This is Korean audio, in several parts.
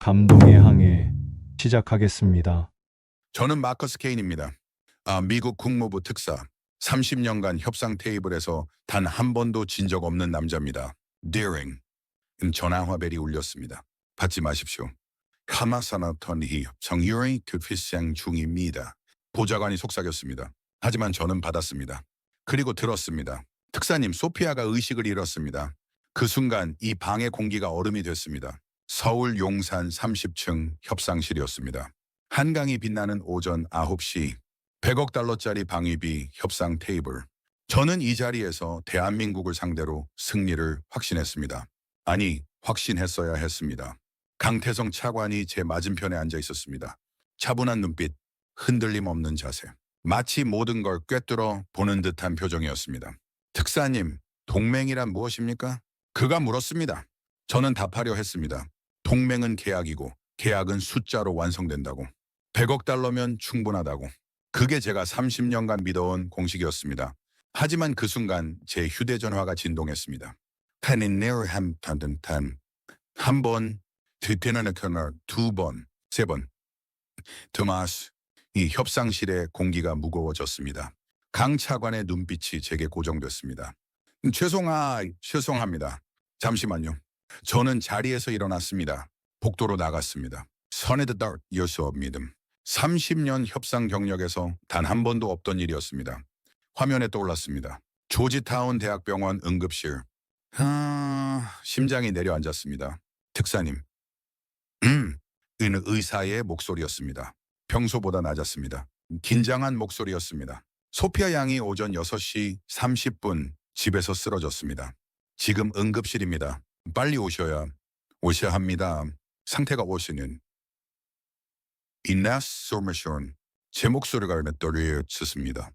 감동의 항해 시작하겠습니다. 저는 마커스 케인입니다. 미국 국무부 특사. 30년간 협상 테이블에서 단 한 번도 진 적 없는 남자입니다. Daring. 전화화벨이 울렸습니다. 받지 마십시오. 하마사나턴이 정유의 급희생 중입니다. 보좌관이 속삭였습니다. 하지만 저는 받았습니다. 그리고 들었습니다. 특사님, 소피아가 의식을 잃었습니다. 그 순간 이 방의 공기가 얼음이 됐습니다. 서울 용산 30층 협상실이었습니다. 한강이 빛나는 오전 9시, 100억 달러짜리 방위비 협상 테이블. 저는 이 자리에서 대한민국을 상대로 승리를 확신했습니다. 아니, 확신했어야 했습니다. 강태성 차관이 제 맞은편에 앉아 있었습니다. 차분한 눈빛, 흔들림 없는 자세. 마치 모든 걸 꿰뚫어 보는 듯한 표정이었습니다. 특사님, 동맹이란 무엇입니까? 그가 물었습니다. 저는 답하려 했습니다. 동맹은 계약이고 계약은 숫자로 완성된다고. 100억 달러면 충분하다고. 그게 제가 30년간 믿어온 공식이었습니다. 하지만 그 순간 제 휴대전화가 진동했습니다. 한 번, 두 번, 세 번. 드마스, 이 협상실의 공기가 무거워졌습니다. 강 차관의 눈빛이 제게 고정됐습니다. 죄송합니다. 잠시만요. 저는 자리에서 일어났습니다. 복도로 나갔습니다. 선에드 달 여수 업 믿음. 30년 협상 경력에서 단 한 번도 없던 일이었습니다. 화면에 떠올랐습니다. 조지타운 대학병원 응급실. 심장이 내려앉았습니다. 특사님. 의사의 목소리였습니다. 평소보다 낮았습니다. 긴장한 목소리였습니다. 소피아 양이 오전 6시 30분 집에서 쓰러졌습니다. 지금 응급실입니다. 빨리 오셔야 합니다. 상태가 오시는 이나스 소메션. 제 목소리가 떨리쳤습니다.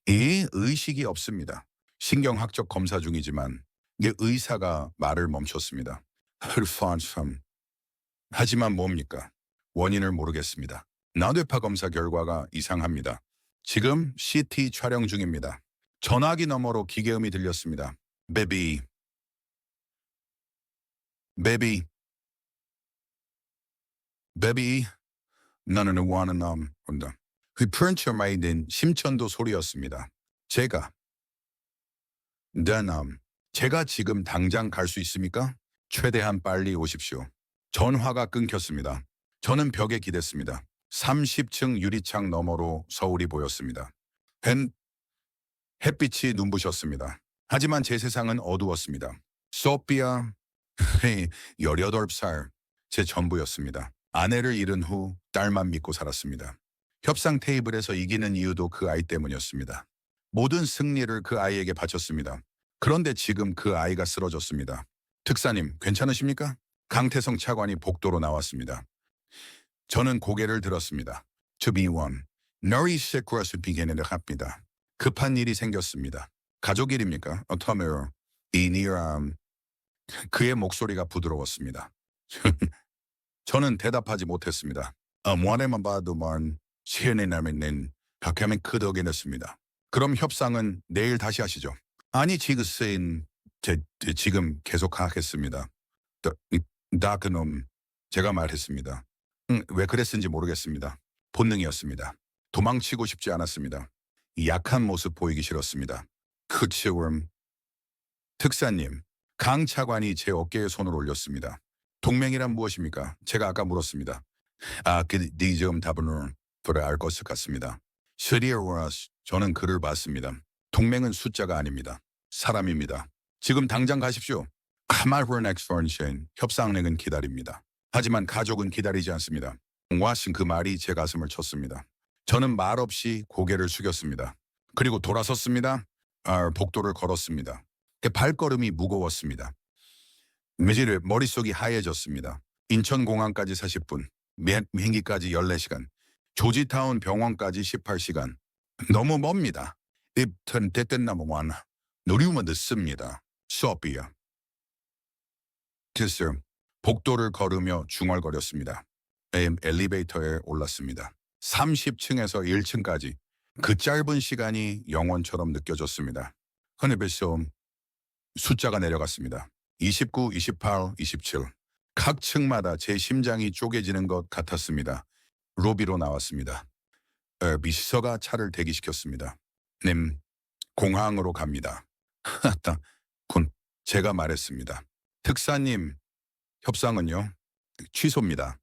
이 의식이 없습니다. 신경학적 검사 중이지만 이 의사가 말을 멈췄습니다. 하지만 뭡니까? 원인을 모르겠습니다. 뇌파 검사 결과가 이상합니다. 지금 CT 촬영 중입니다. 전화기 너머로 기계음이 들렸습니다. 베비. 나는 원하는 온다. 휘프런처마이든 심천도 소리였습니다. 제가 지금 당장 갈 수 있습니까? 최대한 빨리 오십시오. 전화가 끊겼습니다. 저는 벽에 기댔습니다. 30층 유리창 너머로 서울이 보였습니다. 햇빛이 눈부셨습니다. 하지만 제 세상은 어두웠습니다. 소피아, 18살, 제 전부였습니다. 아내를 잃은 후 딸만 믿고 살았습니다. 협상 테이블에서 이기는 이유도 그 아이 때문이었습니다. 모든 승리를 그 아이에게 바쳤습니다. 그런데 지금 그 아이가 쓰러졌습니다. 특사님, 괜찮으십니까? 강태성 차관이 복도로 나왔습니다. 저는 고개를 들었습니다. To be one. 너희 시크로스 비게는 합니다. 급한 일이 생겼습니다. 가족 일입니까? 어떠메요? 이니람. 그의 목소리가 부드러웠습니다. 저는 대답하지 못했습니다. 원에만 봐도만 시연의 남에는 박하면 크덕이냈습니다. 그럼 협상은 내일 다시 하시죠. 아니 지금 계속 하겠습니다. 그놈 제가 말했습니다. 왜 그랬는지 모르겠습니다. 본능이었습니다. 도망치고 싶지 않았습니다. 약한 모습 보이기 싫었습니다. 그치움. 특사님, 강 차관이 제 어깨에 손을 올렸습니다. 동맹이란 무엇입니까? 제가 아까 물었습니다. 좀 답은 알 것을 같습니다. 저는 그를 봤습니다. 동맹은 숫자가 아닙니다. 사람입니다. 지금 당장 가십시오. 협상행은 기다립니다. 하지만 가족은 기다리지 않습니다. 와신 그 말이 제 가슴을 쳤습니다. 저는 말없이 고개를 숙였습니다. 그리고 돌아섰습니다. 복도를 걸었습니다. 발걸음이 무거웠습니다. 머릿속이 하얘졌습니다. 인천공항까지 40분, 비행기까지 14시간, 조지타운 병원까지 18시간. 너무 멉니다. 입튼 대뜬나무만 누리우면 늦습니다. 소피아. 됐어요. 복도를 걸으며 중얼거렸습니다. 엘리베이터에 올랐습니다. 30층에서 1층까지 그 짧은 시간이 영원처럼 느껴졌습니다. 하늘에서 숫자가 내려갔습니다. 29, 28, 27. 각 층마다 제 심장이 쪼개지는 것 같았습니다. 로비로 나왔습니다. 미시서가 차를 대기시켰습니다. 님, 공항으로 갑니다. 아따, 군, 제가 말했습니다. 특사님, 협상은요? 취소입니다.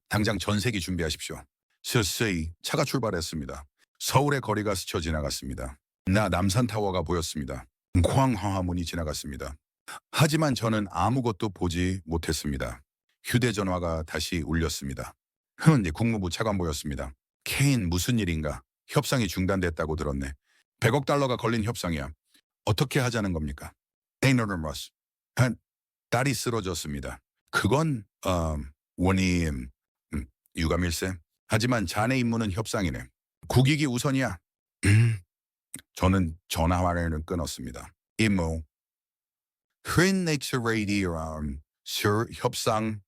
당장 전세기 준비하십시오. 스스이 차가 출발했습니다. 서울의 거리가 스쳐 지나갔습니다. 나 남산타워가 보였습니다. 광화문이 지나갔습니다. 하지만 저는 아무것도 보지 못했습니다. 휴대전화가 다시 울렸습니다. 네, 국무부 차관보였습니다. 케인 무슨 일인가? 협상이 중단됐다고 들었네. 100억 달러가 걸린 협상이야. 어떻게 하자는 겁니까? 에이너르머스. 딸이 쓰러졌습니다. 그건 원님 유감일세. 하지만 자네 임무는 협상이네. 국익이 우선이야. 저는 전화화를 끊었습니다. 임무. 술 협상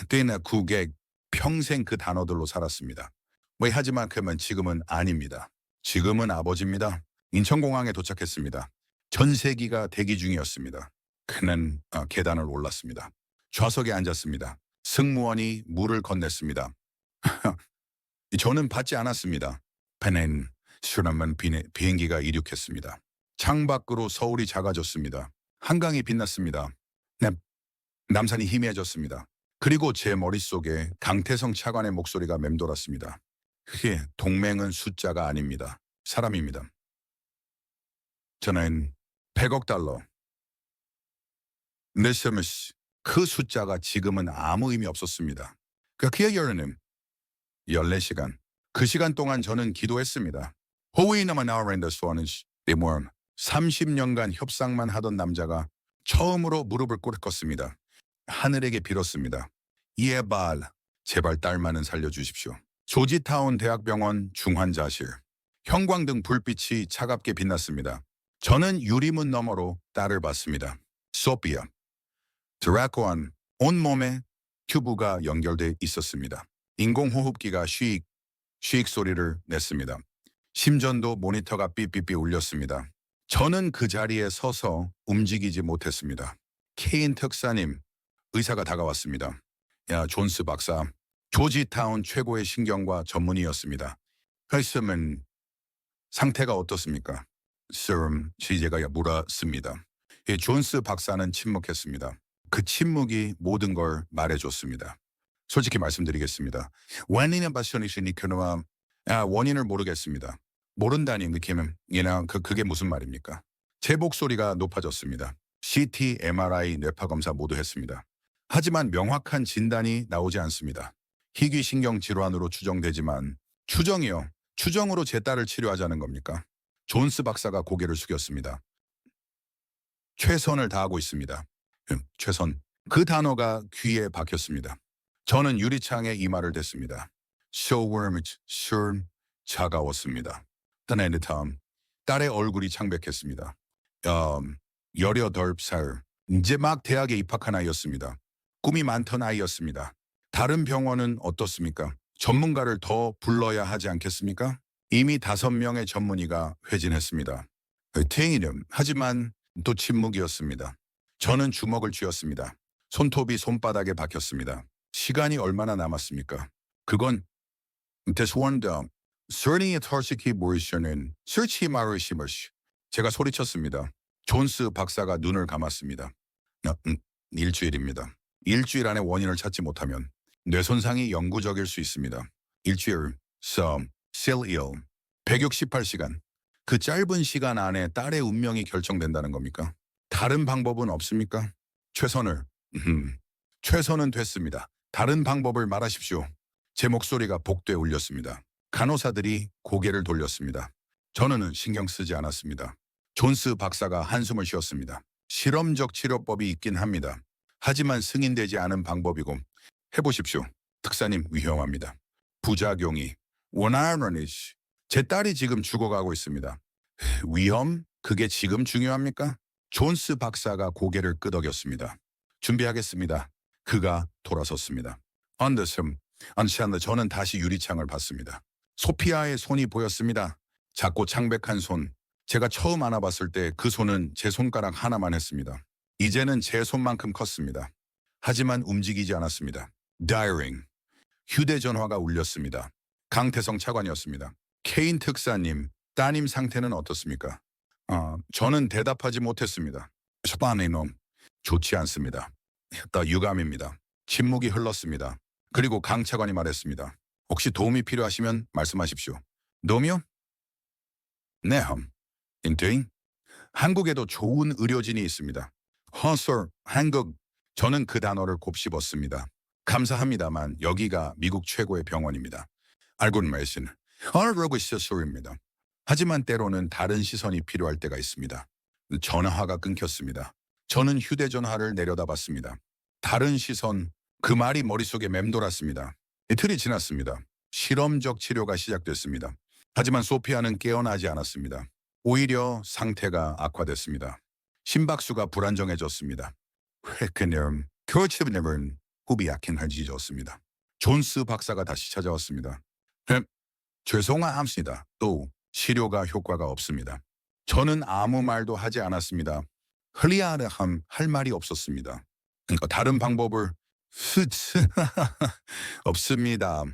때나 국익 평생 그 단어들로 살았습니다. 하지만 그러면 지금은 아닙니다. 지금은 아버지입니다. 인천공항에 도착했습니다. 전세기가 대기 중이었습니다. 그는 계단을 올랐습니다. 좌석에 앉았습니다. 승무원이 물을 건넸습니다. 저는 받지 않았습니다. 배는 수남은 비행기가 이륙했습니다. 창밖으로 서울이 작아졌습니다. 한강이 빛났습니다. 남산이 희미해졌습니다. 그리고 제 머릿속에 강태성 차관의 목소리가 맴돌았습니다. 그게 동맹은 숫자가 아닙니다. 사람입니다. 저는 100억 달러. 그 숫자가 지금은 아무 의미 없었습니다. 그의 열는 14시간. 그 시간 동안 저는 기도했습니다. 호위나만 나와렌더스와는 30년간 협상만 하던 남자가 처음으로 무릎을 꿇었습니다. 하늘에게 빌었습니다. 예발, 제발 딸만은 살려주십시오. 조지타운 대학병원 중환자실. 형광등 불빛이 차갑게 빛났습니다. 저는 유리문 너머로 딸을 봤습니다. 소피아. 드라코안 온몸에 튜브가 연결돼 있었습니다. 인공호흡기가 쉬익 소리를 냈습니다. 심전도 모니터가 삐삐삐 울렸습니다. 저는 그 자리에 서서 움직이지 못했습니다. 케인 특사님, 의사가 다가왔습니다. 존스 박사, 조지타운 최고의 신경과 전문의였습니다. 헬스맨, 상태가 어떻습니까? 제가 물었습니다. 존스 박사는 침묵했습니다. 그 침묵이 모든 걸 말해줬습니다. 솔직히 말씀드리겠습니다. 원인은 바시오니시니크노와 원인을 모르겠습니다. 모른다니 느낌은 그게 무슨 말입니까? 제 목소리가 높아졌습니다. CT, MRI, 뇌파 검사 모두 했습니다. 하지만 명확한 진단이 나오지 않습니다. 희귀신경 질환으로 추정되지만 추정이요. 추정으로 제 딸을 치료하자는 겁니까? 존스 박사가 고개를 숙였습니다. 최선을 다하고 있습니다. 최선. 그 단어가 귀에 박혔습니다. 저는 유리창에 이마를 댔습니다. 차가웠습니다. 딸의 얼굴이 창백했습니다. 18살. 이제 막 대학에 입학한 아이였습니다. 꿈이 많던 아이였습니다. 다른 병원은 어떻습니까? 전문가를 더 불러야 하지 않겠습니까? 이미 5명의 전문의가 회진했습니다. 하지만 또 침묵이었습니다. 저는 주먹을 쥐었습니다. 손톱이 손바닥에 박혔습니다. 시간이 얼마나 남았습니까? 그건 대수원다. 설링의 털시키 모이셔는 설치 마르시머시. 제가 소리쳤습니다. 존스 박사가 눈을 감았습니다. 일주일입니다. 일주일 안에 원인을 찾지 못하면 뇌손상이 영구적일 수 있습니다. 일주일, 실일, 168시간. 그 짧은 시간 안에 딸의 운명이 결정된다는 겁니까? 다른 방법은 없습니까? 최선은 됐습니다. 다른 방법을 말하십시오. 제 목소리가 복도에 울렸습니다. 간호사들이 고개를 돌렸습니다. 저는 신경 쓰지 않았습니다. 존스 박사가 한숨을 쉬었습니다. 실험적 치료법이 있긴 합니다. 하지만 승인되지 않은 방법이고 해보십시오. 특사님 위험합니다. 부작용이 원하노니시. 제 딸이 지금 죽어가고 있습니다. 위험? 그게 지금 중요합니까? 존스 박사가 고개를 끄덕였습니다. 준비하겠습니다. 그가 돌아섰습니다. 안시한다. 저는 다시 유리창을 봤습니다. 소피아의 손이 보였습니다. 작고 창백한 손. 제가 처음 안아봤을 때 그 손은 제 손가락 하나만 했습니다. 이제는 제 손만큼 컸습니다. 하지만 움직이지 않았습니다. 다이어링. 휴대전화가 울렸습니다. 강태성 차관이었습니다. 케인 특사님, 따님 상태는 어떻습니까? 저는 대답하지 못했습니다. 스파니 놈, 좋지 않습니다. 다 유감입니다. 침묵이 흘렀습니다. 그리고 강 차관이 말했습니다. 혹시 도움이 필요하시면 말씀하십시오. 도움이요? 네, 인테인. 한국에도 좋은 의료진이 있습니다. 허서, 한국. 저는 그 단어를 곱씹었습니다. 감사합니다만 여기가 미국 최고의 병원입니다. 알고는 말씀. 알고 있었소입니다. 하지만 때로는 다른 시선이 필요할 때가 있습니다. 전화가 끊겼습니다. 저는 휴대전화를 내려다봤습니다. 다른 시선, 그 말이 머릿속에 맴돌았습니다. 이틀이 지났습니다. 실험적 치료가 시작됐습니다. 하지만 소피아는 깨어나지 않았습니다. 오히려 상태가 악화됐습니다. 심박수가 불안정해졌습니다. 회크념, 교치브념은 호흡이 약해지졌습니다. 존스 박사가 다시 찾아왔습니다. 죄송합니다. 또 치료가 효과가 없습니다. 저는 아무 말도 하지 않았습니다. 흘리아르 할 말이 없었습니다. 다른 방법을 없습니다.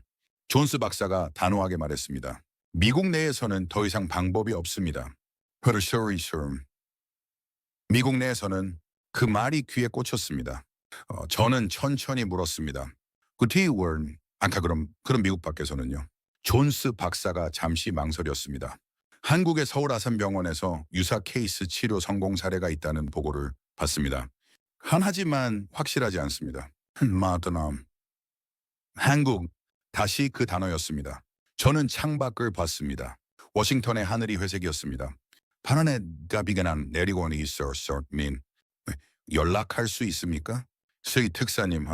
존스 박사가 단호하게 말했습니다. 미국 내에서는 더 이상 방법이 없습니다. 미국 내에서는 그 말이 귀에 꽂혔습니다. 저는 천천히 물었습니다. 그럼 미국 밖에서는요? 존스 박사가 잠시 망설였습니다. 한국의 서울아산병원에서 유사 케이스 치료 성공 사례가 있다는 보고를 받습니다. 하지만 확실하지 않습니다. 마드남. 한국, 다시 그 단어였습니다. 저는 창밖을 봤습니다. 워싱턴의 하늘이 회색이었습니다. 파란에 가비가 내리고 있어, 민. 연락할 수 있습니까? 스이 특사님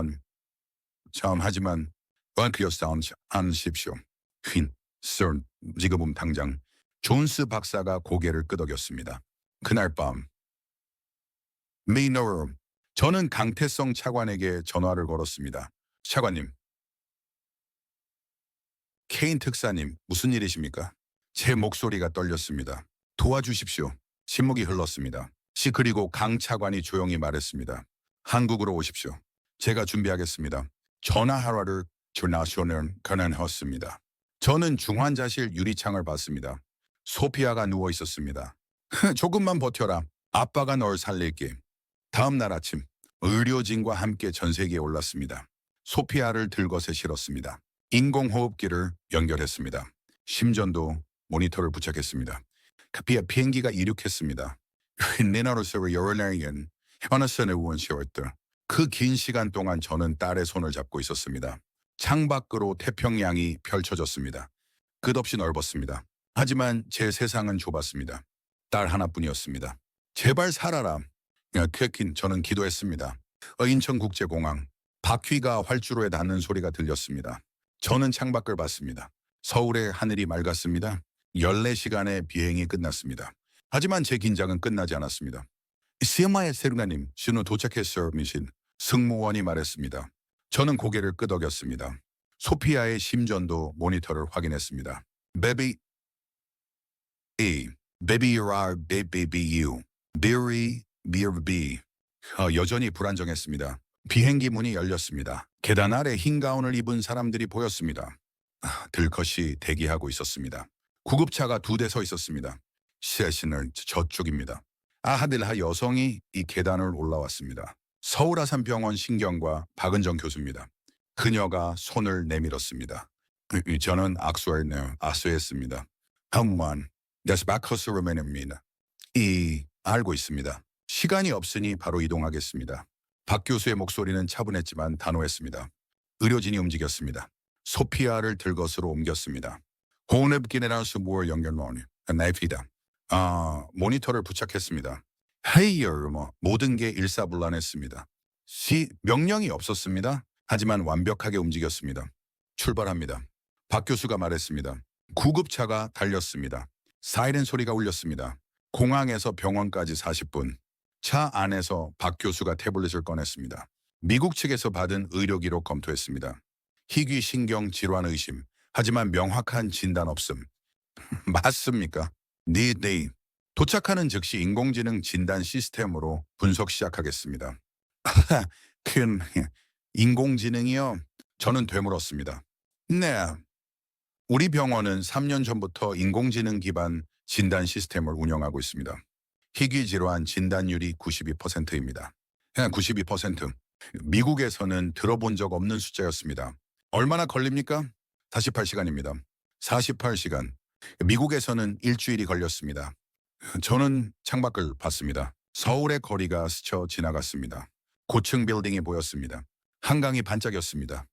하지만 원크요스타운 안십시오. 지금 당장 존스 박사가 고개를 끄덕였습니다. 그날 밤 미너로 저는 강태성 차관에게 전화를 걸었습니다. 차관님, 케인 특사님 무슨 일이십니까? 제 목소리가 떨렸습니다. 도와주십시오. 침묵이 흘렀습니다. 그리고 강 차관이 조용히 말했습니다. 한국으로 오십시오. 제가 준비하겠습니다. 전화하라를 전화쇼는 가능했습니다. 저는 중환자실 유리창을 봤습니다. 소피아가 누워 있었습니다. 조금만 버텨라. 아빠가 널 살릴게. 다음 날 아침 의료진과 함께 전세기에 올랐습니다. 소피아를 들것에 실었습니다. 인공호흡기를 연결했습니다. 심전도 모니터를 부착했습니다. 비행기가 이륙했습니다. 네나로스를 여러 날엔 현아선에 원시였다. 그 긴 시간 동안 저는 딸의 손을 잡고 있었습니다. 창밖으로 태평양이 펼쳐졌습니다. 끝없이 넓었습니다. 하지만 제 세상은 좁았습니다. 딸 하나뿐이었습니다. 제발 살아라. 저는 기도했습니다. 인천국제공항. 바퀴가 활주로에 닿는 소리가 들렸습니다. 저는 창밖을 봤습니다. 서울의 하늘이 맑았습니다. 14시간의 비행이 끝났습니다. 하지만 제 긴장은 끝나지 않았습니다. 시마의 세르가님, 신호 도착했어요, 미신. 승무원이 말했습니다. 저는 고개를 끄덕였습니다. 소피아의 심전도 모니터를 확인했습니다. Baby, baby, you are baby, you. B. 여전히 불안정했습니다. 비행기 문이 열렸습니다. 계단 아래 흰 가운을 입은 사람들이 보였습니다. 들컷이 대기하고 있었습니다. 구급차가 2대 서 있었습니다. 시신은 저쪽입니다. 아하딜하 여성이 이 계단을 올라왔습니다. 서울아산병원 신경과 박은정 교수입니다. 그녀가 손을 내밀었습니다. 저는 악수했습니다. 한만, 데스바커스로맨입니다. 알고 있습니다. 시간이 없으니 바로 이동하겠습니다. 박 교수의 목소리는 차분했지만 단호했습니다. 의료진이 움직였습니다. 소피아를 들것으로 옮겼습니다. 호흡기내라스 무얼 연결머니 나이피다. 모니터를 부착했습니다. 모든 게 일사불란했습니다. 명령이 없었습니다. 하지만 완벽하게 움직였습니다. 출발합니다. 박 교수가 말했습니다. 구급차가 달렸습니다. 사이렌 소리가 울렸습니다. 공항에서 병원까지 40분. 차 안에서 박 교수가 태블릿을 꺼냈습니다. 미국 측에서 받은 의료 기록 검토했습니다. 희귀신경 질환 의심. 하지만 명확한 진단 없음. 맞습니까? 네. 도착하는 즉시 인공지능 진단 시스템으로 분석 시작하겠습니다. 큰 인공지능이요? 저는 되물었습니다. 네, 우리 병원은 3년 전부터 인공지능 기반 진단 시스템을 운영하고 있습니다. 희귀 질환 진단율이 92%입니다. 92%. 미국에서는 들어본 적 없는 숫자였습니다. 얼마나 걸립니까? 48시간입니다. 48시간. 미국에서는 일주일이 걸렸습니다. 저는 창밖을 봤습니다. 서울의 거리가 스쳐 지나갔습니다. 고층 빌딩이 보였습니다. 한강이 반짝였습니다.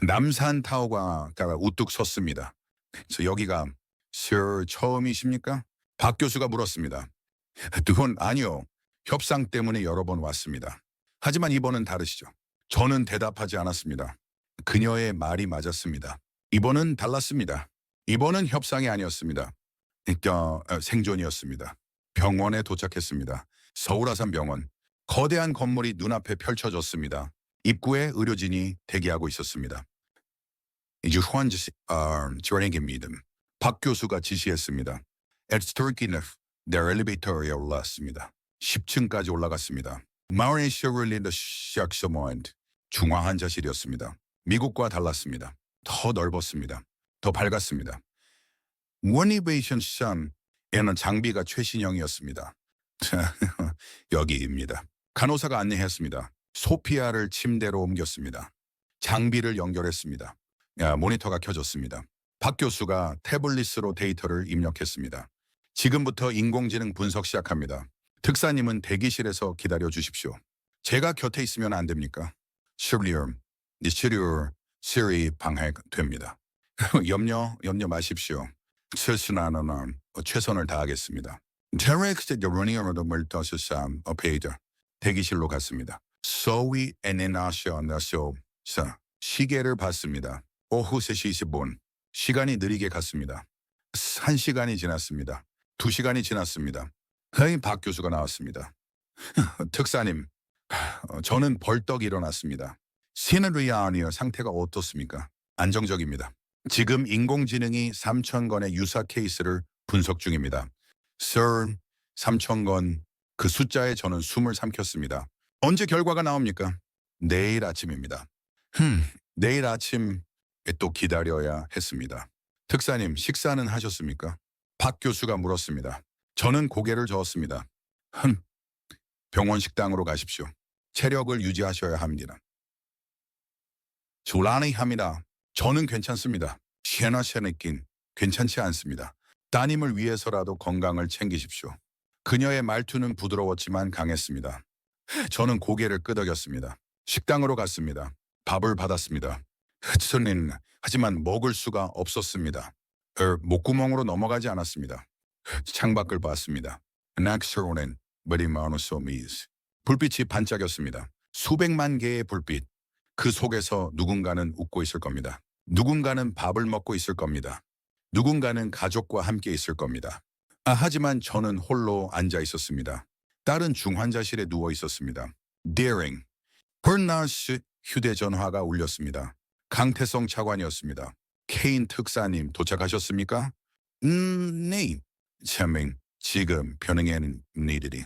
남산 타워가 우뚝 섰습니다. 그래서 여기가 처음이십니까? 박 교수가 물었습니다. 두 번 아니요. 협상 때문에 여러 번 왔습니다. 하지만 이번은 다르시죠. 저는 대답하지 않았습니다. 그녀의 말이 맞았습니다. 이번은 달랐습니다. 이번은 협상이 아니었습니다. 생존이었습니다. 병원에 도착했습니다. 서울아산병원. 거대한 건물이 눈앞에 펼쳐졌습니다. 입구에 의료진이 대기하고 있었습니다. 유환 지원행입니다. 박 교수가 지시했습니다. 내 엘리베이터에 올랐습니다. 10층까지 올라갔습니다. 마우리시오릴린더 샥서먼트 중화환자실이었습니다. 미국과 달랐습니다. 더 넓었습니다. 더 밝았습니다. 원이베이션 션에는 장비가 최신형이었습니다. 여기입니다. 간호사가 안내했습니다. 소피아를 침대로 옮겼습니다. 장비를 연결했습니다. 모니터가 켜졌습니다. 박 교수가 태블릿으로 데이터를 입력했습니다. 지금부터 인공지능 분석 시작합니다. 특사님은 대기실에서 기다려 주십시오. 제가 곁에 있으면 안 됩니까? 치료 방해됩니다. 염려 마십시오. 최선을 다하겠습니다. 대기실로 갔습니다. 소위 에네나셔나쇼 시계를 봤습니다. 오후 3시 20분. 시간이 느리게 갔습니다. 1시간이 지났습니다. 2시간이 지났습니다. 박 교수가 나왔습니다. 특사님, 저는 벌떡 일어났습니다. 시너리아니어 상태가 어떻습니까? 안정적입니다. 지금 인공지능이 3,000건의 유사 케이스를 분석 중입니다. Sir, 3,000건. 그 숫자에 저는 숨을 삼켰습니다. 언제 결과가 나옵니까? 내일 아침입니다. 내일 아침에 또 기다려야 했습니다. 특사님, 식사는 하셨습니까? 박 교수가 물었습니다. 저는 고개를 저었습니다. 병원 식당으로 가십시오. 체력을 유지하셔야 합니다. 졸라니 합니다. 저는 괜찮습니다. 시에나시에네낀 괜찮지 않습니다. 따님을 위해서라도 건강을 챙기십시오. 그녀의 말투는 부드러웠지만 강했습니다. 저는 고개를 끄덕였습니다. 식당으로 갔습니다. 밥을 받았습니다. 하지만 먹을 수가 없었습니다. 목구멍으로 넘어가지 않았습니다. 창밖을 봤습니다. 낙서로는 머리마노소미스. 불빛이 반짝였습니다. 수백만 개의 불빛. 그 속에서 누군가는 웃고 있을 겁니다. 누군가는 밥을 먹고 있을 겁니다. 누군가는 가족과 함께 있을 겁니다. 하지만 저는 홀로 앉아 있었습니다. 딸은 중환자실에 누워 있었습니다. Daring. 헐나스 휴대전화가 울렸습니다. 강태성 차관이었습니다. 케인 특사님 도착하셨습니까? 네. 참행 지금 변행하는 일들이.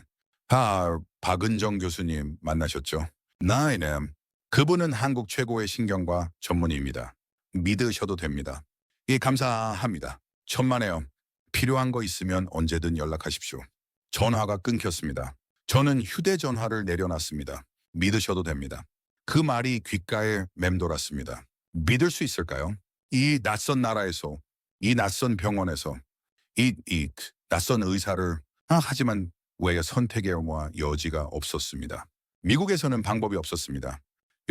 박은정 교수님 만나셨죠? 나이는 그분은 한국 최고의 신경과 전문의입니다. 믿으셔도 됩니다. 예, 감사합니다. 천만에요. 필요한 거 있으면 언제든 연락하십시오. 전화가 끊겼습니다. 저는 휴대전화를 내려놨습니다. 믿으셔도 됩니다. 그 말이 귓가에 맴돌았습니다. 믿을 수 있을까요? 이 낯선 나라에서, 이 낯선 병원에서, 이 낯선 의사를 하지만 왜 선택의 여지가 없었습니다. 미국에서는 방법이 없었습니다.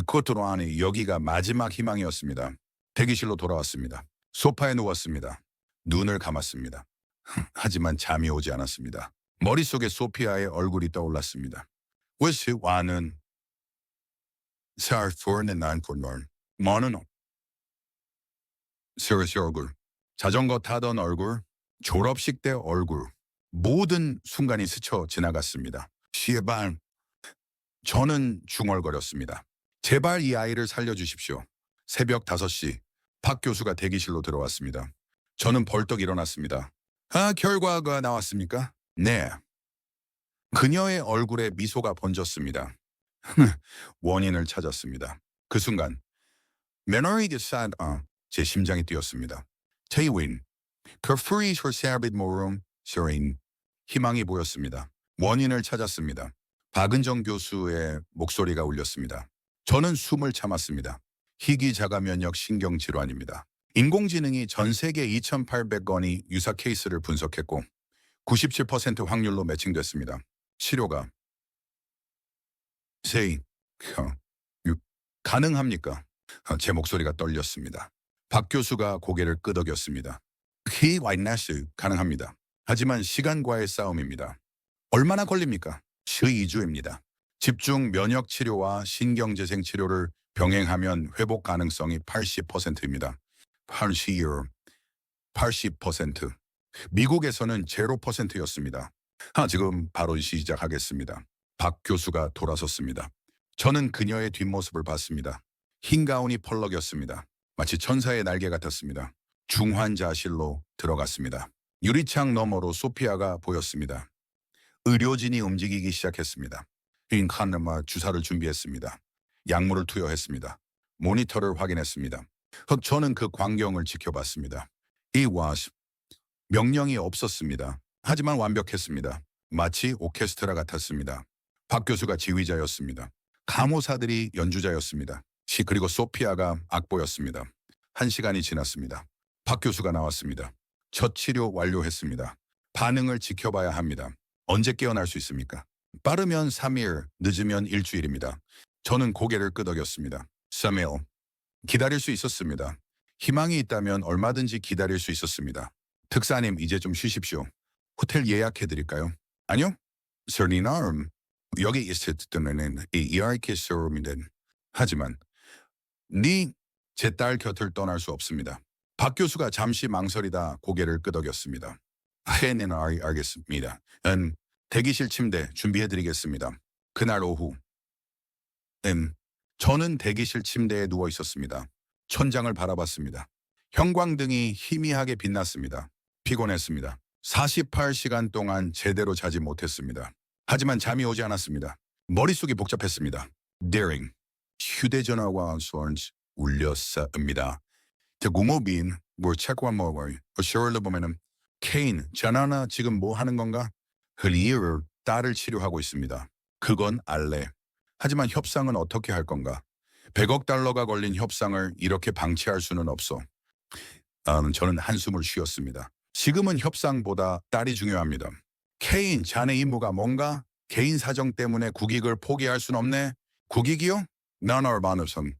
그것으로 하니 여기가 마지막 희망이었습니다. 대기실로 돌아왔습니다. 소파에 누웠습니다. 눈을 감았습니다. 하지만 잠이 오지 않았습니다. 머릿속에 소피아의 얼굴이 떠올랐습니다. 웨스 와는 사르포는 난포널 머는 세르시 얼굴, 자전거 타던 얼굴, 졸업식 때 얼굴, 모든 순간이 스쳐 지나갔습니다. 시에발, 저는 중얼거렸습니다. 제발 이 아이를 살려주십시오. 새벽 5시, 박 교수가 대기실로 들어왔습니다. 저는 벌떡 일어났습니다. 결과가 나왔습니까? 네. 그녀의 얼굴에 미소가 번졌습니다. 원인을 찾았습니다. 그 순간 메너리드 산 제 심장이 뛰었습니다. 테이윈 그 프리 소사빗 모름 서인 희망이 보였습니다. 원인을 찾았습니다. 박은정 교수의 목소리가 울렸습니다. 저는 숨을 참았습니다. 희귀 자가 면역 신경 질환입니다. 인공지능이 전 세계 2,800건의 유사 케이스를 분석했고 97% 확률로 매칭됐습니다. 치료가 세이 가능합니까? 제 목소리가 떨렸습니다. 박 교수가 고개를 끄덕였습니다. 키 와이나스 가능합니다. 하지만 시간과의 싸움입니다. 얼마나 걸립니까? 12주입니다. 집중 면역 치료와 신경재생 치료를 병행하면 회복 가능성이 80%입니다. 80%. 미국에서는 0%였습니다. 지금 바로 시작하겠습니다. 박 교수가 돌아섰습니다. 저는 그녀의 뒷모습을 봤습니다. 흰 가운이 펄럭였습니다. 마치 천사의 날개 같았습니다. 중환자실로 들어갔습니다. 유리창 너머로 소피아가 보였습니다. 의료진이 움직이기 시작했습니다. 흰카르마 주사를 준비했습니다. 약물을 투여했습니다. 모니터를 확인했습니다. 저는 그 광경을 지켜봤습니다. 이 와스 명령이 없었습니다. 하지만 완벽했습니다. 마치 오케스트라 같았습니다. 박 교수가 지휘자였습니다. 간호사들이 연주자였습니다. 그리고 소피아가 악보였습니다. 1시간이 지났습니다. 박 교수가 나왔습니다. 첫 치료 완료했습니다. 반응을 지켜봐야 합니다. 언제 깨어날 수 있습니까? 빠르면 3일, 늦으면 일주일입니다. 저는 고개를 끄덕였습니다. 3일. 기다릴 수 있었습니다. 희망이 있다면 얼마든지 기다릴 수 있었습니다. 특사님, 이제 좀 쉬십시오. 호텔 예약해드릴까요? 아니요. 설리나름 여기 있을 때는 이렇게 서울인데 하지만 제 딸 곁을 떠날 수 없습니다. 박 교수가 잠시 망설이다 고개를 끄덕였습니다. 네는 알겠습니다. 대기실 침대 준비해드리겠습니다. 그날 오후 저는 대기실 침대에 누워 있었습니다. 천장을 바라봤습니다. 형광등이 희미하게 빛났습니다. 피곤했습니다. 48시간 동안 제대로 자지 못했습니다. 하지만 잠이 오지 않았습니다. 머릿속이 복잡했습니다. Daring. 휴대전화와 소원지 울렸습니다. 대구모빈 체크와 먹어요. 쇼를 보면은 케인, 자나나 지금 뭐 하는 건가? 흘리를 딸을 치료하고 있습니다. 그건 알래. 하지만 협상은 어떻게 할 건가? 100억 달러가 걸린 협상을 이렇게 방치할 수는 없어. 저는 한숨을 쉬었습니다. 지금은 협상보다 딸이 중요합니다. 케인, 자네 임무가 뭔가? 개인 사정 때문에 국익을 포기할 순 없네. 국익이요? 나널 마누성.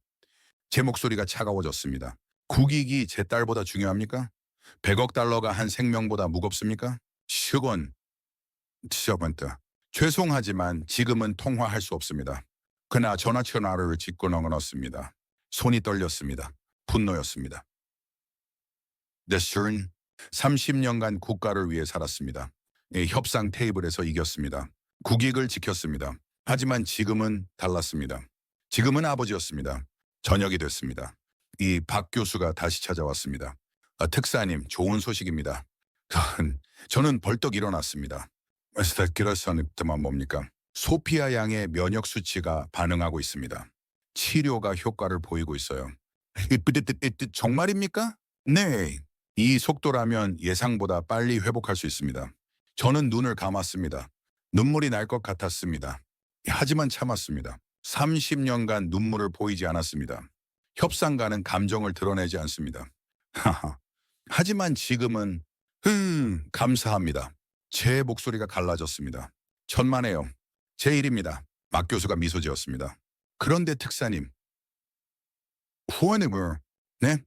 제 목소리가 차가워졌습니다. 국익이 제 딸보다 중요합니까? 100억 달러가 한 생명보다 무겁습니까? 시건 죄송하지만 지금은 통화할 수 없습니다. 그나 전화를 짓고 넘어섰습니다. 손이 떨렸습니다. 분노였습니다. 데스른 30년간 국가를 위해 살았습니다. 협상 테이블에서 이겼습니다. 국익을 지켰습니다. 하지만 지금은 달랐습니다. 지금은 아버지였습니다. 저녁이 됐습니다. 이 박 교수가 다시 찾아왔습니다. 특사님, 좋은 소식입니다. 저는 벌떡 일어났습니다. 그래서는 뭡니까? 소피아 양의 면역 수치가 반응하고 있습니다. 치료가 효과를 보이고 있어요. 정말입니까? 네. 이 속도라면 예상보다 빨리 회복할 수 있습니다. 저는 눈을 감았습니다. 눈물이 날 것 같았습니다. 하지만 참았습니다. 30년간 눈물을 보이지 않았습니다. 협상가는 감정을 드러내지 않습니다. 하지만 지금은 감사합니다. 제 목소리가 갈라졌습니다. 천만에요. 제 일입니다. 막 교수가 미소 지었습니다. 그런데 특사님, 후원을 네?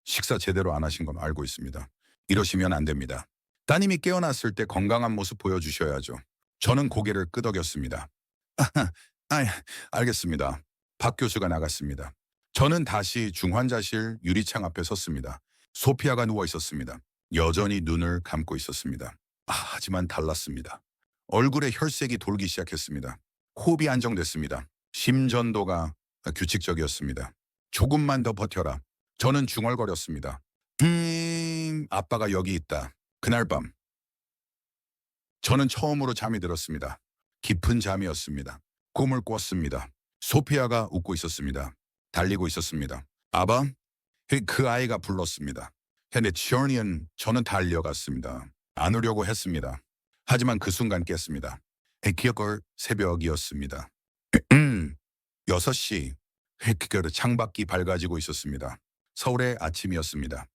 식사 제대로 안 하신 건 알고 있습니다. 이러시면 안 됩니다. 따님이 깨어났을 때 건강한 모습 보여주셔야죠. 저는 고개를 끄덕였습니다. 알겠습니다. 박 교수가 나갔습니다. 저는 다시 중환자실 유리창 앞에 섰습니다. 소피아가 누워 있었습니다. 여전히 눈을 감고 있었습니다. 하지만 달랐습니다. 얼굴에 혈색이 돌기 시작했습니다. 호흡이 안정됐습니다. 심전도가 규칙적이었습니다. 조금만 더 버텨라. 저는 중얼거렸습니다. 아빠가 여기 있다. 그날 밤 저는 처음으로 잠이 들었습니다. 깊은 잠이었습니다. 꿈을 꿨습니다. 소피아가 웃고 있었습니다. 달리고 있었습니다. 아바? 그 아이가 불렀습니다. 근데 저는 달려갔습니다. 안으려고 했습니다. 하지만 그 순간 깼습니다. 기억할 새벽이었습니다. 6시. 창밖이 밝아지고 있었습니다. 서울의 아침이었습니다.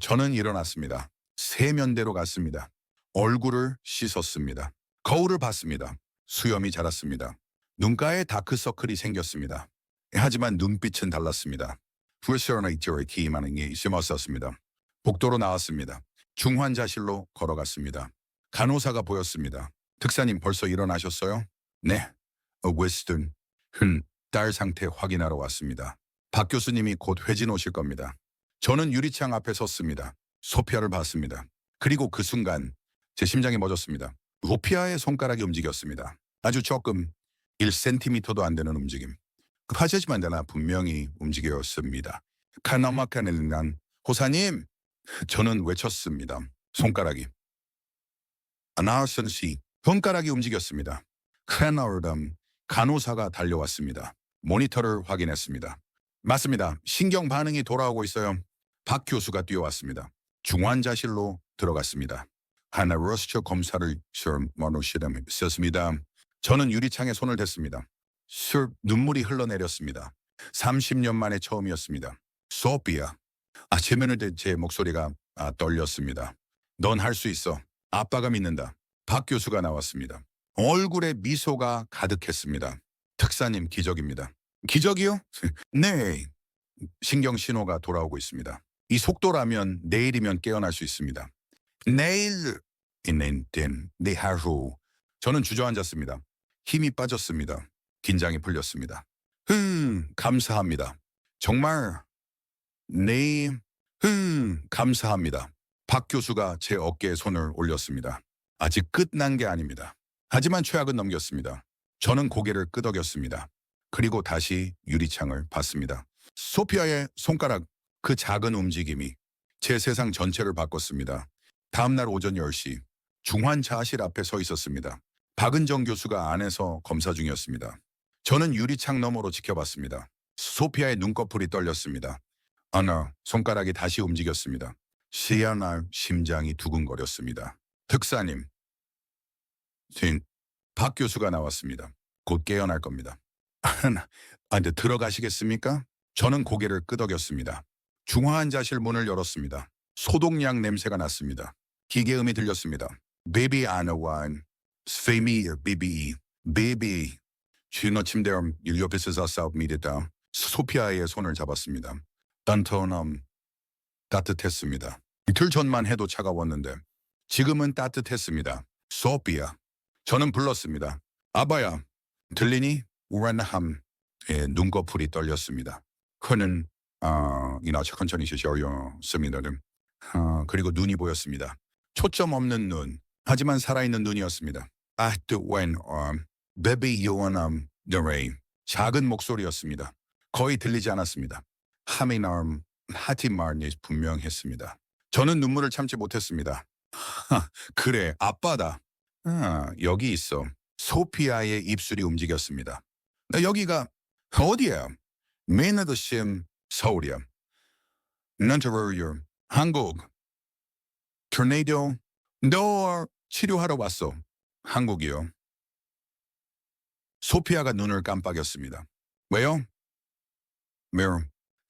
저는 일어났습니다. 세면대로 갔습니다. 얼굴을 씻었습니다. 거울을 봤습니다. 수염이 자랐습니다. 눈가에 다크서클이 생겼습니다. 하지만 눈빛은 달랐습니다. 불시원한 기만이 심었었습니다. 복도로 나왔습니다. 중환자실로 걸어갔습니다. 간호사가 보였습니다. 특사님 벌써 일어나셨어요? 네. 웨스턴. 딸 상태 확인하러 왔습니다. 박 교수님이 곧 회진 오실 겁니다. 저는 유리창 앞에 섰습니다. 소피아를 봤습니다. 그리고 그 순간 제 심장이 멎었습니다. 소피아의 손가락이 움직였습니다. 아주 조금 1cm도 안 되는 움직임. 급하지만 나 분명히 움직였습니다. 카나마카넬난 호사님! 저는 외쳤습니다. 손가락이. 아나선시 손가락이 움직였습니다. 크레나르담 간호사가 달려왔습니다. 모니터를 확인했습니다. 맞습니다. 신경 반응이 돌아오고 있어요. 박 교수가 뛰어왔습니다. 중환자실로 들어갔습니다. 하나 러스처 검사를 썼습니다. 저는 유리창에 손을 댔습니다. 눈물이 흘러내렸습니다. 30년 만에 처음이었습니다. 소피아. 최면을 댄 제 목소리가 떨렸습니다. 넌 할 수 있어. 아빠가 믿는다. 박 교수가 나왔습니다. 얼굴에 미소가 가득했습니다. 특사님 기적입니다. 기적이요? 네. 신경 신호가 돌아오고 있습니다. 이 속도라면 내일이면 깨어날 수 있습니다. 내일 네 하루. 저는 주저앉았습니다. 힘이 빠졌습니다. 긴장이 풀렸습니다. 감사합니다. 정말 네. 감사합니다. 박 교수가 제 어깨에 손을 올렸습니다. 아직 끝난 게 아닙니다. 하지만 최악은 넘겼습니다. 저는 고개를 끄덕였습니다. 그리고 다시 유리창을 봤습니다. 소피아의 손가락, 그 작은 움직임이 제 세상 전체를 바꿨습니다. 다음날 오전 10시 중환자실 앞에 서 있었습니다. 박은정 교수가 안에서 검사 중이었습니다. 저는 유리창 너머로 지켜봤습니다. 소피아의 눈꺼풀이 떨렸습니다. 손가락이 다시 움직였습니다. 시야날 심장이 두근거렸습니다. 특사님. 박 교수가 나왔습니다. 곧 깨어날 겁니다. 근데 들어가시겠습니까? 저는 고개를 끄덕였습니다. 중환자실 문을 열었습니다. 소독약 냄새가 났습니다. 기계음이 들렸습니다. Baby Anawan, Sfemi BBE, Baby. 쥐너 침대 옆에서 싸웁니다. 소피아의 손을 잡았습니다. 단톤함 따뜻했습니다. 이틀 전만 해도 차가웠는데 지금은 따뜻했습니다. 소피아. 저는 불렀습니다. 아바야, 들리니? 우란함. 눈꺼풀이 떨렸습니다. 그는 천천히 쉬셨습니다. 그리고 눈이 보였습니다. 초점 없는 눈, 하지만 살아있는 눈이었습니다. Baby 요원함 너레이. 작은 목소리였습니다. 거의 들리지 않았습니다. 하미나름 하티마르니 분명했습니다. 저는 눈물을 참지 못했습니다. 그래, 아빠다. 여기 있어. 소피아의 입술이 움직였습니다. 여기가 어디야? 메너드심 서울이야. 넌터러리어 한국. 토네이도. 너 치료하러 왔어. 한국이요. 소피아가 눈을 깜빡였습니다. 왜요?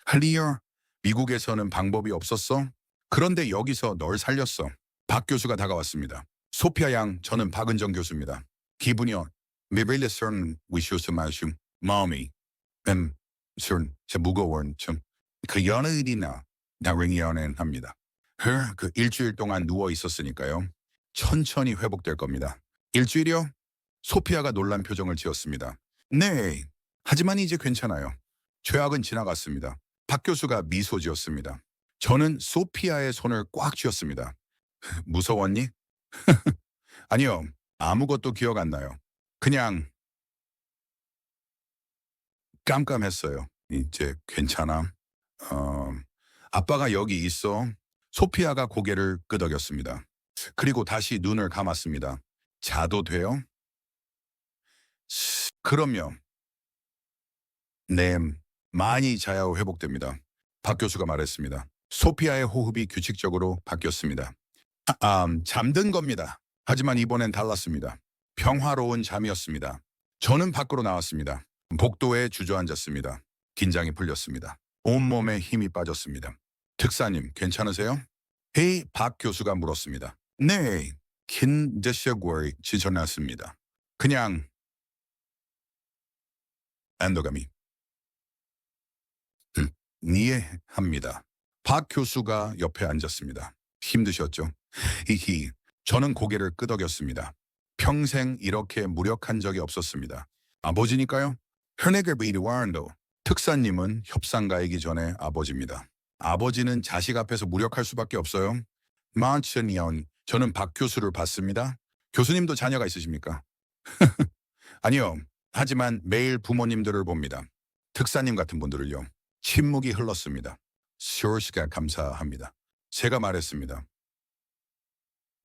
할리어. 미국에서는 방법이 없었어? 그런데 여기서 널 살렸어. 박 교수가 다가왔습니다. 소피아 양, 저는 박은정 교수입니다. 기분이요. 미블리스는 위슈스마슈 마음이 제 무거운 그 연예인이나 나ring 연예인합니다. 그 일주일 동안 누워 있었으니까요. 천천히 회복될 겁니다. 일주일이요? 소피아가 놀란 표정을 지었습니다. 네. 하지만 이제 괜찮아요. 죄악은 지나갔습니다. 박 교수가 미소 지었습니다. 저는 소피아의 손을 꽉 쥐었습니다. 무서웠니? 아니요. 아무것도 기억 안 나요. 그냥 깜깜했어요. 이제 괜찮아. 아빠가 여기 있어. 소피아가 고개를 끄덕였습니다. 그리고 다시 눈을 감았습니다. 자도 돼요? 그럼요. 네, 많이 자야 후 회복됩니다. 박 교수가 말했습니다. 소피아의 호흡이 규칙적으로 바뀌었습니다. 잠든 겁니다. 하지만 이번엔 달랐습니다. 평화로운 잠이었습니다. 저는 밖으로 나왔습니다. 복도에 주저앉았습니다. 긴장이 풀렸습니다. 온몸에 힘이 빠졌습니다. 특사님, 괜찮으세요? 헤이, 박 교수가 물었습니다. 네, 긴 데시어구얼이 지쳐났습니다. 그냥 안도감이 이해합니다. 박 교수가 옆에 앉았습니다. 힘드셨죠? 히히, 저는 고개를 끄덕였습니다. 평생 이렇게 무력한 적이 없었습니다. 아버지니까요? 현에게 비리와른도 특사님은 협상가이기 전에 아버지입니다. 아버지는 자식 앞에서 무력할 수밖에 없어요. 마천이온, 저는 박 교수를 봤습니다. 교수님도 자녀가 있으십니까? 아니요. 하지만 매일 부모님들을 봅니다. 특사님 같은 분들을요. 침묵이 흘렀습니다. 시가 감사합니다. 제가 말했습니다.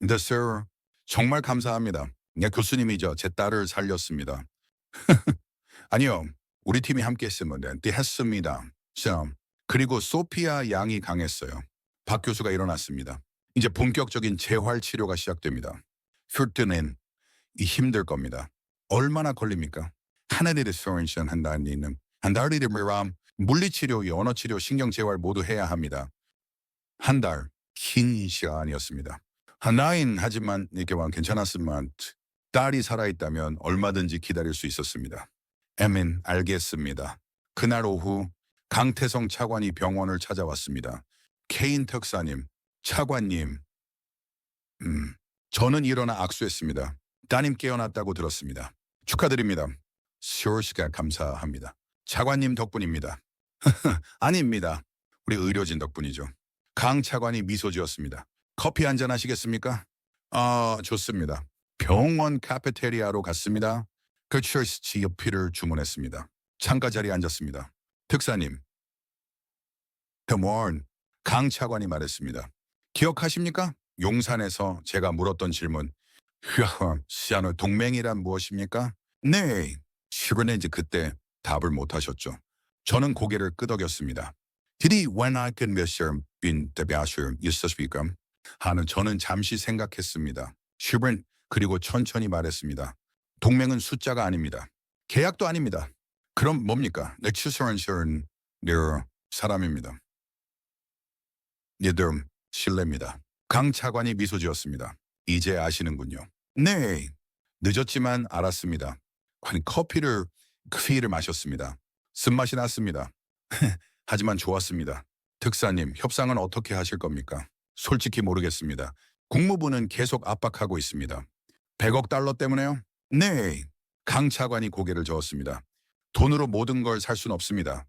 네, sir. 정말 감사합니다. 네, 교수님이죠. 제 딸을 살렸습니다. 아니요. 우리 팀이 함께 했으면 했습니다. 그리고 소피아 양이 강했어요. 박 교수가 일어났습니다. 이제 본격적인 재활 치료가 시작됩니다. 퓨트는 힘들 겁니다. 얼마나 걸립니까? 하나님의 소원션 한다는 이는 한 달이 되면 물리치료, 언어치료, 신경재활 모두 해야 합니다. 한 달, 긴 시간이었습니다. 하나인 하지만 이렇게 괜찮았지만 딸이 살아있다면 얼마든지 기다릴 수 있었습니다. 에민, 알겠습니다. 그날 오후 강태성 차관이 병원을 찾아왔습니다. 케인 특사님, 차관님, 저는 일어나 악수했습니다. 따님 깨어났다고 들었습니다. 축하드립니다. 시가 감사합니다. 차관님 덕분입니다. 아닙니다. 우리 의료진 덕분이죠. 강 차관이 미소 지었습니다. 커피 한잔 하시겠습니까? 좋습니다. 병원 카페테리아로 갔습니다. 그 철시 커피를 주문했습니다. 창가 자리에 앉았습니다. 특사님. 대원 강 차관이 말했습니다. 기억하십니까? 용산에서 제가 물었던 질문. 시아노 동맹이란 무엇입니까? 네. 실은 이제 그때 답을 못하셨죠. 저는 고개를 끄덕였습니다. Did he when I can measure in the measure 있었습니까? 하는 저는 잠시 생각했습니다. 실은 그리고 천천히 말했습니다. 동맹은 숫자가 아닙니다. 계약도 아닙니다. 그럼 뭡니까? 내 추서는 내 사람입니다. 얘들 신뢰입니다. 강 차관이 미소 지었습니다. 이제 아시는군요. 네. 늦었지만 알았습니다. 아니 커피를 마셨습니다. 쓴맛이 났습니다. 하지만 좋았습니다. 특사님, 협상은 어떻게 하실 겁니까? 솔직히 모르겠습니다. 국무부는 계속 압박하고 있습니다. 100억 달러 때문에요? 네. 강 차관이 고개를 저었습니다. 돈으로 모든 걸 살 수는 없습니다.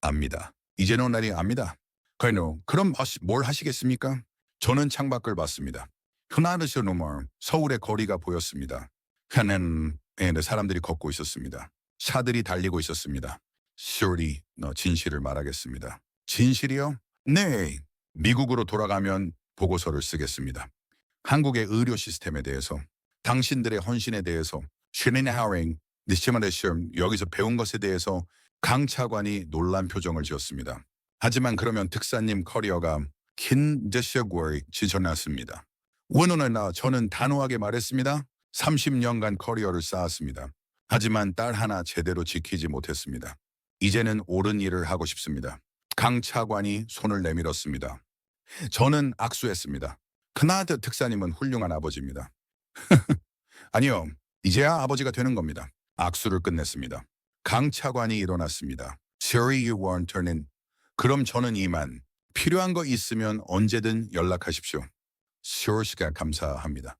압니다. 이제는 날이 압니다. 그럼 뭘 하시겠습니까? 저는 창밖을 봤습니다. 흔하르셔 노멀 서울의 거리가 보였습니다. 하는 사람들이 걷고 있었습니다. 차들이 달리고 있었습니다. 슈리, 너 진실을 말하겠습니다. 진실이요? 네. 미국으로 돌아가면 보고서를 쓰겠습니다. 한국의 의료 시스템에 대해서, 당신들의 헌신에 대해서, 쉐네하링, 니시마데시엄 여기서 배운 것에 대해서 강 차관이 놀란 표정을 지었습니다. 하지만 그러면 특사님 커리어가 긴 데시어구얼이 지쳐났습니다. 원호는 저는 단호하게 말했습니다. 30년간 커리어를 쌓았습니다. 하지만 딸 하나 제대로 지키지 못했습니다. 이제는 옳은 일을 하고 싶습니다. 강 차관이 손을 내밀었습니다. 저는 악수했습니다. 크나드 특사님은 훌륭한 아버지입니다. 아니요, 이제야 아버지가 되는 겁니다. 악수를 끝냈습니다. 강 차관이 일어났습니다. Sherry, you weren't turning. 그럼 저는 이만. 필요한 거 있으면 언제든 연락하십시오. 시가 감사합니다.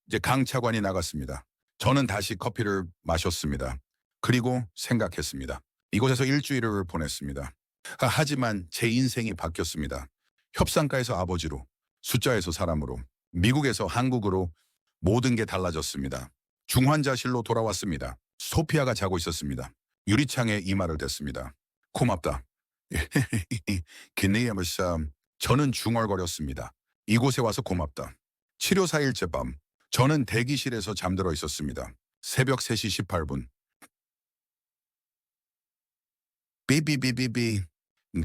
이제 강 차관이 나갔습니다. 저는 다시 커피를 마셨습니다. 그리고 생각했습니다. 이곳에서 일주일을 보냈습니다. 하지만 제 인생이 바뀌었습니다. 협상가에서 아버지로, 숫자에서 사람으로, 미국에서 한국으로 모든 게 달라졌습니다. 중환자실로 돌아왔습니다. 소피아가 자고 있었습니다. 유리창에 이마를 댔습니다. 고맙다. 기내야면서 저는 중얼거렸습니다. 이곳에 와서 고맙다. 치료 4일째 밤, 저는 대기실에서 잠들어 있었습니다. 새벽 3시 18분. 삐삐삐삐삐.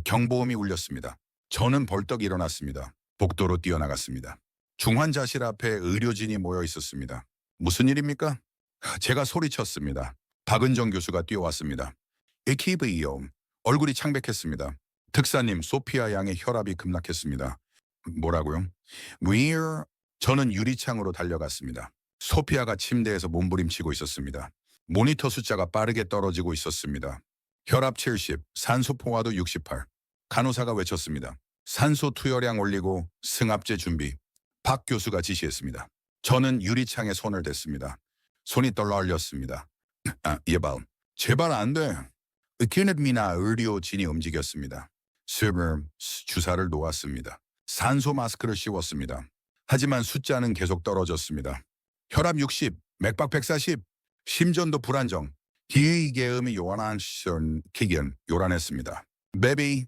경보음이 울렸습니다. 저는 벌떡 일어났습니다. 복도로 뛰어나갔습니다. 중환자실 앞에 의료진이 모여 있었습니다. 무슨 일입니까? 제가 소리쳤습니다. 박은정 교수가 뛰어왔습니다. 에키브이요. 얼굴이 창백했습니다. 특사님, 소피아 양의 혈압이 급락했습니다. 뭐라고요? We're... 저는 유리창으로 달려갔습니다. 소피아가 침대에서 몸부림치고 있었습니다. 모니터 숫자가 빠르게 떨어지고 있었습니다. 혈압 70, 산소 포화도 68. 간호사가 외쳤습니다. 산소 투여량 올리고 승합제 준비. 박 교수가 지시했습니다. 저는 유리창에 손을 댔습니다. 손이 떨렸습니다. 예발, 제발 안 돼. 키넷미나 의료진이 움직였습니다. 주사를 놓았습니다. 산소 마스크를 씌웠습니다. 하지만 숫자는 계속 떨어졌습니다. 혈압 60, 맥박 140, 심전도 불안정. 기계음이 요란했습니다. 베비,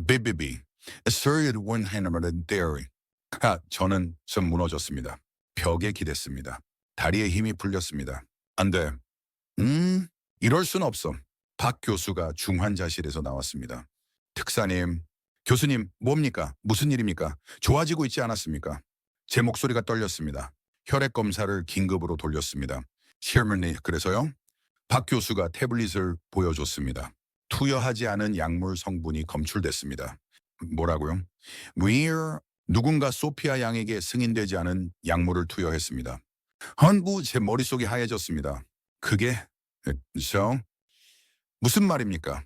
비비비. Asserted one hand dairy. 저는 좀 무너졌습니다. 벽에 기댔습니다. 다리에 힘이 풀렸습니다. 안 돼. 이럴 순 없어. 박 교수가 중환자실에서 나왔습니다. 특사님, 교수님, 뭡니까? 무슨 일입니까? 좋아지고 있지 않았습니까? 제 목소리가 떨렸습니다. 혈액 검사를 긴급으로 돌렸습니다. 셔먼니, 그래서요? 박 교수가 태블릿을 보여줬습니다. 투여하지 않은 약물 성분이 검출됐습니다. 뭐라고요? 누군가 소피아 양에게 승인되지 않은 약물을 투여했습니다. 제 머릿속이 하얘졌습니다. 그게 무슨 말입니까?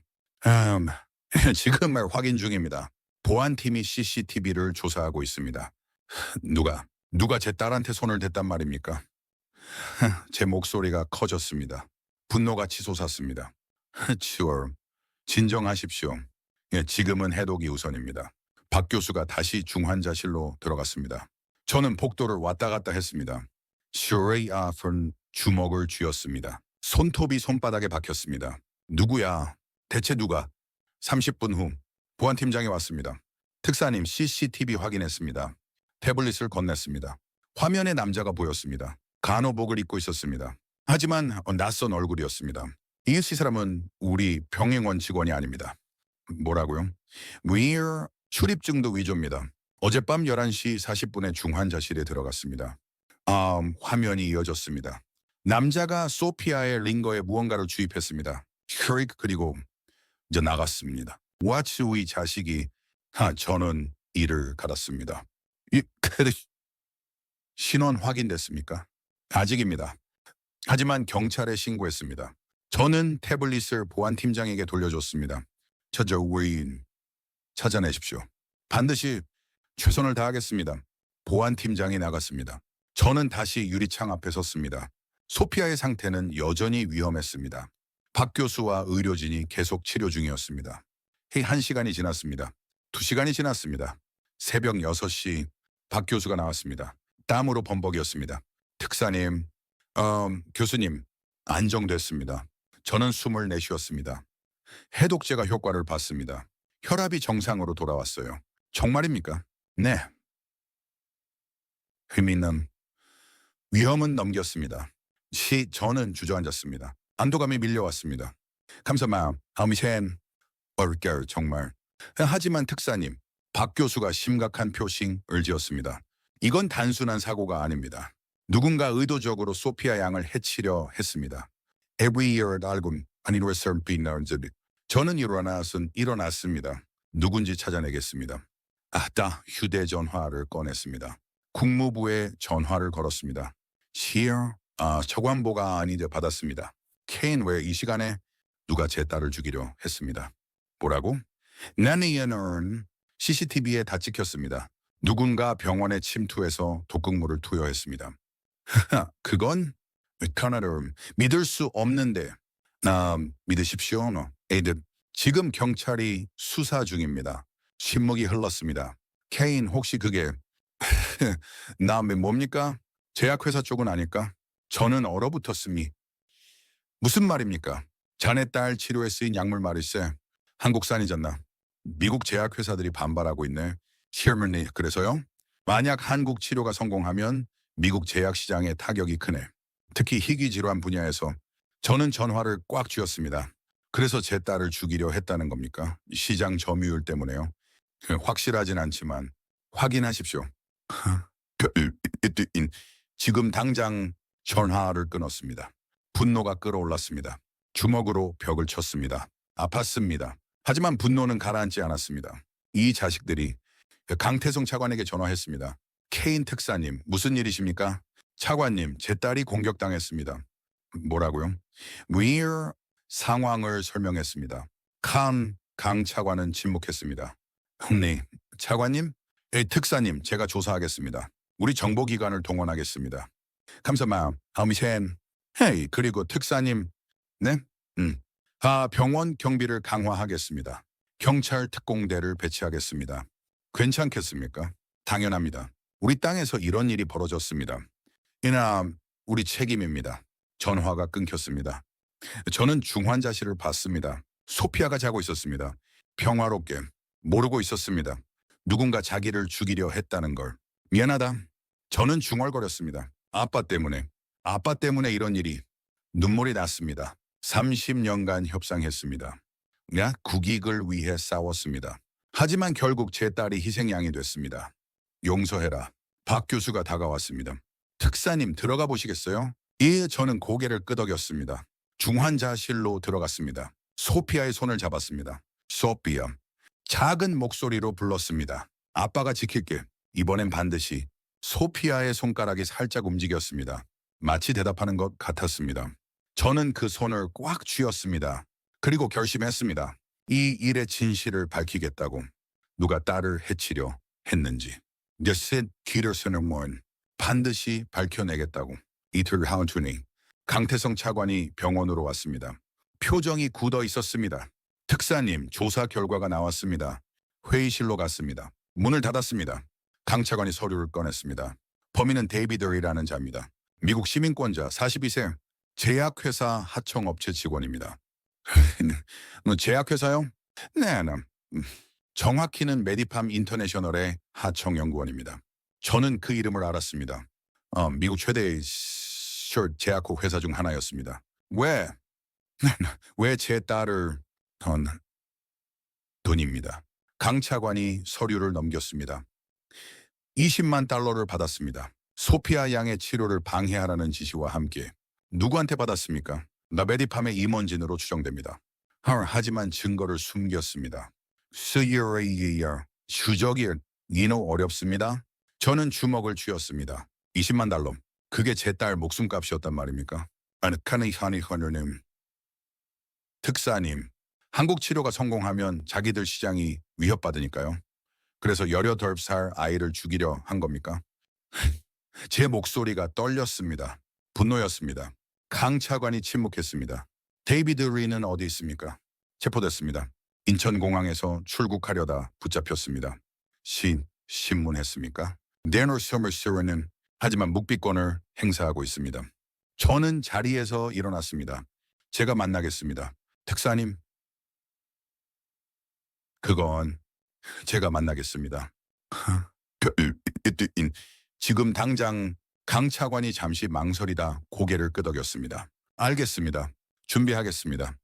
지금 확인 중입니다. 보안팀이 CCTV를 조사하고 있습니다. 누가 제 딸한테 손을 댔단 말입니까? 제 목소리가 커졌습니다. 분노가 치솟았습니다. 진정하십시오. 지금은 해독이 우선입니다. 박 교수가 다시 중환자실로 들어갔습니다. 저는 복도를 왔다 갔다 했습니다. 슈레이 아픈 주먹을 쥐었습니다. 손톱이 손바닥에 박혔습니다. 누구야? 대체 누가? 30분 후 보안팀장이 왔습니다. 특사님, CCTV 확인했습니다. 태블릿을 건넸습니다. 화면에 남자가 보였습니다. 간호복을 입고 있었습니다. 하지만 낯선 얼굴이었습니다. 이 사람은 우리 병행원 직원이 아닙니다. 뭐라고요? 출입증도 위조입니다. 어젯밤 11시 40분에 중환자실에 들어갔습니다. 화면이 이어졌습니다. 남자가 소피아의 링거에 무언가를 주입했습니다. 그리고 이제 나갔습니다. 이 자식이 저는 이를 갈았습니다. 신원 확인됐습니까? 아직입니다. 하지만 경찰에 신고했습니다. 저는 태블릿을 보안팀장에게 돌려줬습니다. 우인 찾아내십시오. 반드시 최선을 다하겠습니다. 보안팀장이 나갔습니다. 저는 다시 유리창 앞에 섰습니다. 소피아의 상태는 여전히 위험했습니다. 박 교수와 의료진이 계속 치료 중이었습니다. 1시간이 지났습니다. 2시간이 지났습니다. 새벽 6시 박 교수가 나왔습니다. 땀으로 범벅이었습니다. 특사님, 교수님, 안정됐습니다. 저는 숨을 내쉬었습니다. 해독제가 효과를 봤습니다. 혈압이 정상으로 돌아왔어요. 정말입니까? 네. 힘있는 위험은 넘겼습니다. 저는 주저앉았습니다. 안도감이 밀려왔습니다. 감사마, 아미센, 얼결 정말. 하지만 특사님, 박 교수가 심각한 표싱을 지었습니다. 이건 단순한 사고가 아닙니다. 누군가 의도적으로 소피아 양을 해치려 했습니다. Every year 알고 저는 일어났습니다. 누군지 찾아내겠습니다. 휴대전화를 꺼냈습니다. 국무부에 전화를 걸었습니다. 저관보가 아닌데 받았습니다. 케인, 왜 이 시간에 누가 제 딸을 죽이려 했습니다. 뭐라고? 나니언은 CCTV에 다 찍혔습니다. 누군가 병원에 침투해서 독극물을 투여했습니다. 그건 카나를 믿을 수 없는데 믿으십시오. 에이드, 지금 경찰이 수사 중입니다. 신문이 흘렀습니다. 케인, 혹시 그게 뭡니까? 제약회사 쪽은 아닐까? 저는 얼어붙었으니 무슨 말입니까? 자네 딸 치료에 쓰인 약물 말일세. 한국산이잖나. 미국 제약회사들이 반발하고 있네. 셔먼니, 그래서요? 만약 한국 치료가 성공하면 미국 제약 시장에 타격이 크네. 특히 희귀 질환 분야에서 저는 전화를 꽉 쥐었습니다. 그래서 제 딸을 죽이려 했다는 겁니까? 시장 점유율 때문에요. 확실하진 않지만 확인하십시오. 지금 당장 전화를 끊었습니다. 분노가 끌어올랐습니다. 주먹으로 벽을 쳤습니다. 아팠습니다. 하지만 분노는 가라앉지 않았습니다. 이 자식들이 강태성 차관에게 전화했습니다. 케인 특사님, 무슨 일이십니까? 차관님, 제 딸이 공격당했습니다. 뭐라고요? We're 상황을 설명했습니다. 강 차관은 침묵했습니다. 네, 차관님, 특사님, 제가 조사하겠습니다. 우리 정보기관을 동원하겠습니다. 감사합니다. 하미센. 헤이, 그리고 특사님, 네? 병원 경비를 강화하겠습니다. 경찰 특공대를 배치하겠습니다. 괜찮겠습니까? 당연합니다. 우리 땅에서 이런 일이 벌어졌습니다. 이나 우리 책임입니다. 전화가 끊겼습니다. 저는 중환자실을 봤습니다. 소피아가 자고 있었습니다. 평화롭게 모르고 있었습니다. 누군가 자기를 죽이려 했다는 걸. 미안하다. 저는 중얼거렸습니다. 아빠 때문에 이런 일이. 눈물이 났습니다. 30년간 협상했습니다. 국익을 위해 싸웠습니다. 하지만 결국 제 딸이 희생양이 됐습니다. 용서해라. 박 교수가 다가왔습니다. 특사님 들어가 보시겠어요? 예, 저는 고개를 끄덕였습니다. 중환자실로 들어갔습니다. 소피아의 손을 잡았습니다. 소피아. 작은 목소리로 불렀습니다. 아빠가 지킬게. 이번엔 반드시. 소피아의 손가락이 살짝 움직였습니다. 마치 대답하는 것 같았습니다. 저는 그 손을 꽉 쥐었습니다. 그리고 결심했습니다. 이 일의 진실을 밝히겠다고. 누가 딸을 해치려 했는지. 넷셋 길을 쓰는 문 반드시 밝혀내겠다고. 이틀 하운투니 강태성 차관이 병원으로 왔습니다. 표정이 굳어 있었습니다. 특사님, 조사 결과가 나왔습니다. 회의실로 갔습니다. 문을 닫았습니다. 강 차관이 서류를 꺼냈습니다. 범인은 데이비드리라는 자입니다. 미국 시민권자 42세 제약회사 하청업체 직원입니다. 제약회사요? 네, 정확히는 메디팜 인터내셔널의 하청연구원입니다. 저는 그 이름을 알았습니다. 미국 최대의 제약국 회사 중 하나였습니다. 왜 제 딸을 돈입니다. 강 차관이 서류를 넘겼습니다. 20만 달러를 받았습니다. 소피아 양의 치료를 방해하라는 지시와 함께. 누구한테 받았습니까? 메디팜의 임원진으로 추정됩니다. 하지만 증거를 숨겼습니다. 추적이 이노 어렵습니다. 저는 주먹을 쥐었습니다. 20만 달러. 그게 제 딸 목숨값이었단 말입니까? 하느님. 특사님, 한국 치료가 성공하면 자기들 시장이 위협받으니까요. 그래서 18살 아이를 죽이려 한 겁니까? 제 목소리가 떨렸습니다. 분노였습니다. 강 차관이 침묵했습니다. 데이비드 리는 어디 있습니까? 체포됐습니다. 인천공항에서 출국하려다 붙잡혔습니다. 신문했습니까? 데너 서머스는 하지만 묵비권을 행사하고 있습니다. 저는 자리에서 일어났습니다. 제가 만나겠습니다. 특사님, 그건 제가 만나겠습니다. 지금 당장 강 차관이 잠시 망설이다 고개를 끄덕였습니다. 알겠습니다. 준비하겠습니다.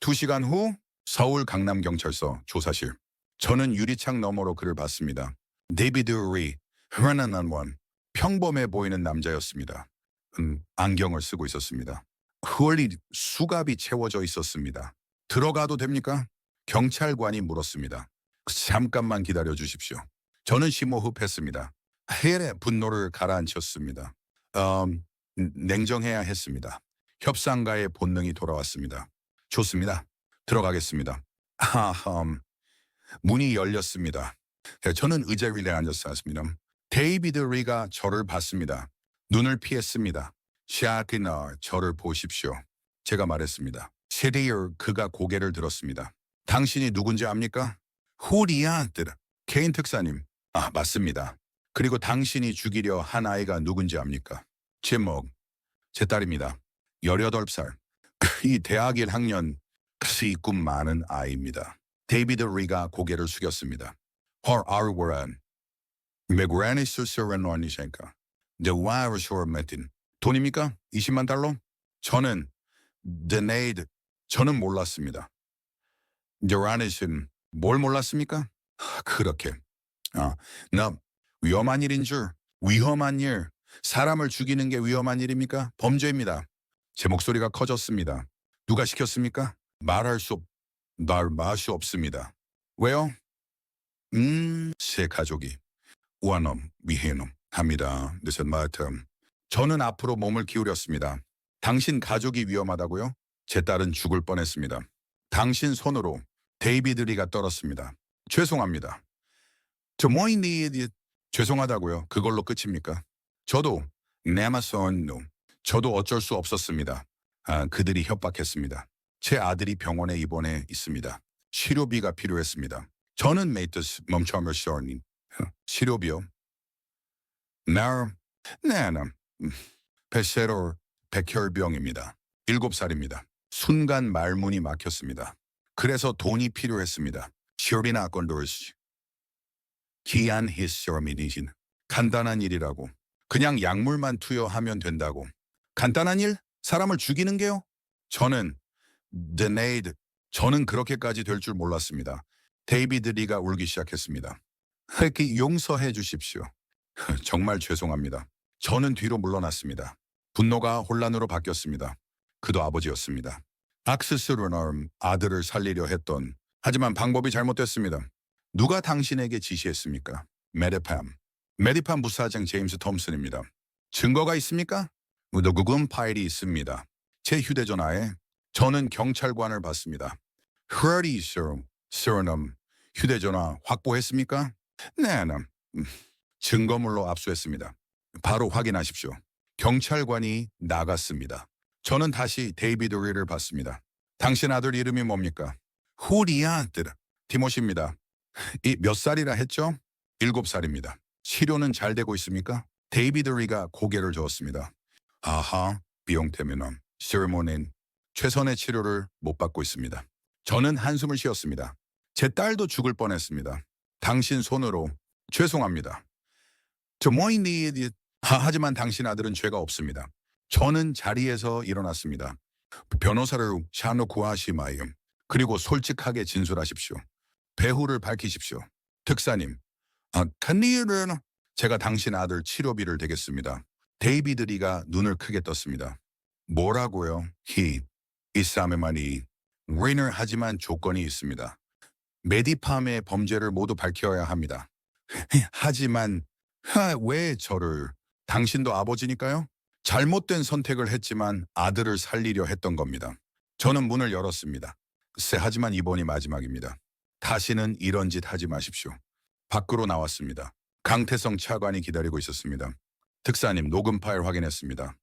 2시간 후 서울 강남경찰서 조사실. 저는 유리창 너머로 그를 봤습니다. 데이비드 리, 흔한원, 평범해 보이는 남자였습니다. 안경을 쓰고 있었습니다. 홀리 수갑이 채워져 있었습니다. 들어가도 됩니까? 경찰관이 물었습니다. 잠깐만 기다려 주십시오. 저는 심호흡했습니다. 헬의 분노를 가라앉혔습니다. 냉정해야 했습니다. 협상가의 본능이 돌아왔습니다. 좋습니다. 들어가겠습니다. 문이 열렸습니다. 저는 의자 위에 앉았습니다. 데이비드 리가 저를 봤습니다. 눈을 피했습니다. 샤크나 저를 보십시오. 제가 말했습니다. 세대여 그가 고개를 들었습니다. 당신이 누군지 압니까? 후리아들 케인 특사님. 맞습니다. 그리고 당신이 죽이려 한 아이가 누군지 압니까? 제목, 제 딸입니다. 18살. 이 대학 1학년 꿈 많은 아이입니다. 데이비드 리가 고개를 숙였습니다. Her R word. 맥라니스 세레노니셴카. 데와르쇼 메틴. 돈입니까? 20만 달러? 저는 데네이드. 저는 몰랐습니다. 데라니슨 뭘 몰랐습니까? 그렇게. 나 위험한 일인 줄. 위험한 일. 사람을 죽이는 게 위험한 일입니까? 범죄입니다. 제 목소리가 커졌습니다. 누가 시켰습니까? 말할 수 없습니다. 왜요? 제 가족이 우아놈, 위해놈 합니다. 늦은 마텀. 저는 앞으로 몸을 기울였습니다. 당신 가족이 위험하다고요? 제 딸은 죽을 뻔했습니다. 당신 손으로 데이비드 리가 떨었습니다. 죄송합니다. 저 모이니 죄송하다고요. 그걸로 끝입니까? 저도 네마선 놈. 저도 어쩔 수 없었습니다. 그들이 협박했습니다. 제 아들이 병원에 입원해 있습니다. 치료비가 필요했습니다. 저는 메이트스 멈춰mer 쇼님. 치료비요? 나 베세로 백혈병입니다. 7살입니다. 순간 말문이 막혔습니다. 그래서 돈이 필요했습니다. 시어비나 건도르시. 기한 히스러미니신. 간단한 일이라고. 그냥 약물만 투여하면 된다고. 간단한 일? 사람을 죽이는 게요? 저는 데네이드. 저는 그렇게까지 될 줄 몰랐습니다. 데이비드 리가 울기 시작했습니다. 이렇게 용서해 주십시오. 정말 죄송합니다. 저는 뒤로 물러났습니다. 분노가 혼란으로 바뀌었습니다. 그도 아버지였습니다. 악스스로 나온 아들을 살리려 했던 하지만 방법이 잘못됐습니다. 누가 당신에게 지시했습니까? 메디팜 부사장 제임스 톰슨입니다. 증거가 있습니까? 무더구금 파일이 있습니다. 제 휴대전화에 저는 경찰관을 받습니다. 흐어리 스러넘 휴대전화 확보했습니까? 네, 증거물로 압수했습니다. 바로 확인하십시오. 경찰관이 나갔습니다. 저는 다시 데이비드 리를 봤습니다. 당신 아들 이름이 뭡니까? 후리아드 티모시입니다. 이 몇 살이라 했죠? 7살입니다. 치료는 잘 되고 있습니까? 데이비드 리가 고개를 저었습니다. 아하, 비용 때문에 세레모니는 최선의 치료를 못 받고 있습니다. 저는 한숨을 쉬었습니다. 제 딸도 죽을 뻔했습니다. 당신 손으로 죄송합니다. 저 모이니 하지만 당신 아들은 죄가 없습니다. 저는 자리에서 일어났습니다. 변호사를 샤노 구하시마요. 그리고 솔직하게 진술하십시오. 배후를 밝히십시오. 특사님, 간니는 제가 당신 아들 치료비를 대겠습니다. 데이비드 리가 눈을 크게 떴습니다. 뭐라고요? 이 싸움에만이 레이너 하지만 조건이 있습니다. 메디팜의 범죄를 모두 밝혀야 합니다. 하지만 왜 저를? 당신도 아버지니까요? 잘못된 선택을 했지만 아들을 살리려 했던 겁니다. 저는 문을 열었습니다. 하지만 이번이 마지막입니다. 다시는 이런 짓 하지 마십시오. 밖으로 나왔습니다. 강태성 차관이 기다리고 있었습니다. 특사님 녹음 파일 확인했습니다.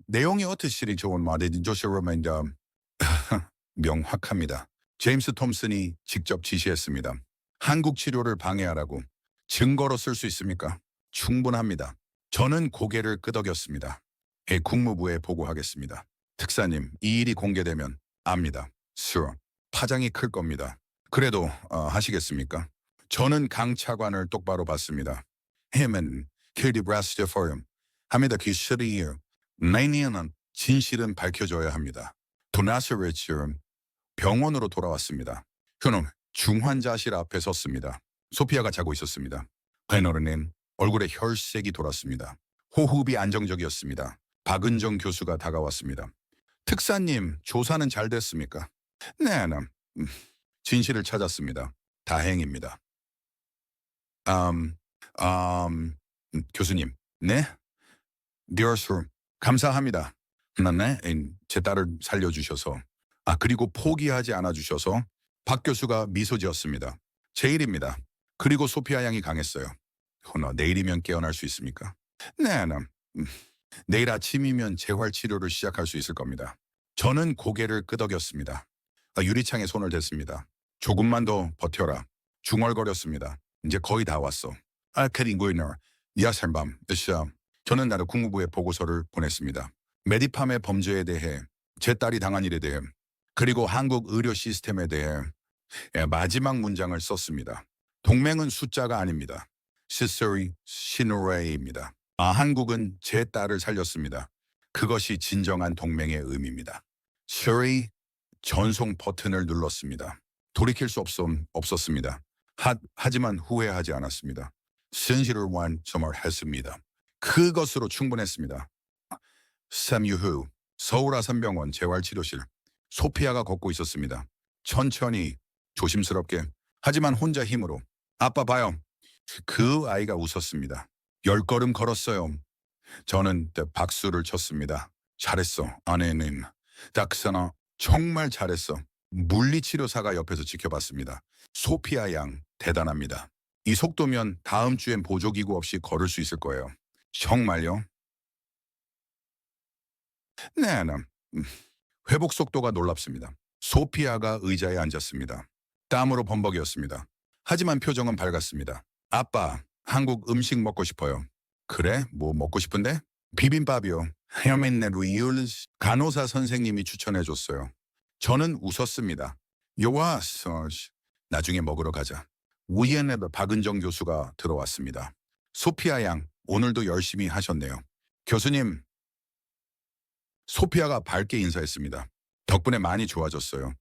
내용이 어떻게 좋은 말인지 조시로맨다. 명확합니다. 제임스 톰슨이 직접 지시했습니다. 한국 치료를 방해하라고. 증거로 쓸 수 있습니까? 충분합니다. 저는 고개를 끄덕였습니다. 국무부에 보고하겠습니다. 특사님, 이 일이 공개되면 압니다. 파장이 클 겁니다. 그래도 하시겠습니까? 저는 강 차관을 똑바로 봤습니다. 헤맨 킬디 브라스트 포럼 합니다. 기술이에요. 내년은 진실은 밝혀져야 합니다. 도나스레츠 병원으로 돌아왔습니다. 그는 중환자실 앞에 섰습니다. 소피아가 자고 있었습니다. 베너르는 얼굴에 혈색이 돌았습니다. 호흡이 안정적이었습니다. 박은정 교수가 다가왔습니다. 특사님, 조사는 잘 됐습니까? 네, 진실을 찾았습니다. 다행입니다. 교수님, 네? 디어스, 감사합니다. 네, 제 딸을 살려주셔서. 그리고 포기하지 않아주셔서. 박 교수가 미소 지었습니다. 제 일입니다. 그리고 소피아 양이 강했어요. 내일이면 깨어날 수 있습니까? 네, 내일 아침이면 재활 치료를 시작할 수 있을 겁니다. 저는 고개를 끄덕였습니다. 유리창에 손을 댔습니다. 조금만 더 버텨라. 중얼거렸습니다. 이제 거의 다 왔어. 캐링구이너, 야살밤, 저는 나를 국무부에 보고서를 보냈습니다. 메디팜의 범죄에 대해, 제 딸이 당한 일에 대해, 그리고 한국 의료 시스템에 대해 마지막 문장을 썼습니다. 동맹은 숫자가 아닙니다. 시스리 시노레이입니다. 한국은 제 딸을 살렸습니다. 그것이 진정한 동맹의 의미입니다. 셔리 전송 버튼을 눌렀습니다. 돌이킬 수 없었습니다. 하지만 후회하지 않았습니다. 진실을 완성했습니다. 그것으로 충분했습니다. 3일 후 서울 아산병원 재활치료실 소피아가 걷고 있었습니다. 천천히 조심스럽게 하지만 혼자 힘으로 아빠 봐요. 그 아이가 웃었습니다. 10걸음 걸었어요. 저는 박수를 쳤습니다. 잘했어 아내는. 닥사나 정말 잘했어. 물리치료사가 옆에서 지켜봤습니다. 소피아 양 대단합니다. 이 속도면 다음 주엔 보조기구 없이 걸을 수 있을 거예요. 정말요? 네, 회복 속도가 놀랍습니다. 소피아가 의자에 앉았습니다. 땀으로 범벅이었습니다. 하지만 표정은 밝았습니다. 아빠, 한국 음식 먹고 싶어요. 그래? 뭐 먹고 싶은데? 비빔밥이요. 간호사 선생님이 추천해줬어요. 저는 웃었습니다. 요와서 나중에 먹으러 가자. 우연에 박은정 교수가 들어왔습니다. 소피아 양, 오늘도 열심히 하셨네요. 교수님, 소피아가 밝게 인사했습니다. 덕분에 많이 좋아졌어요.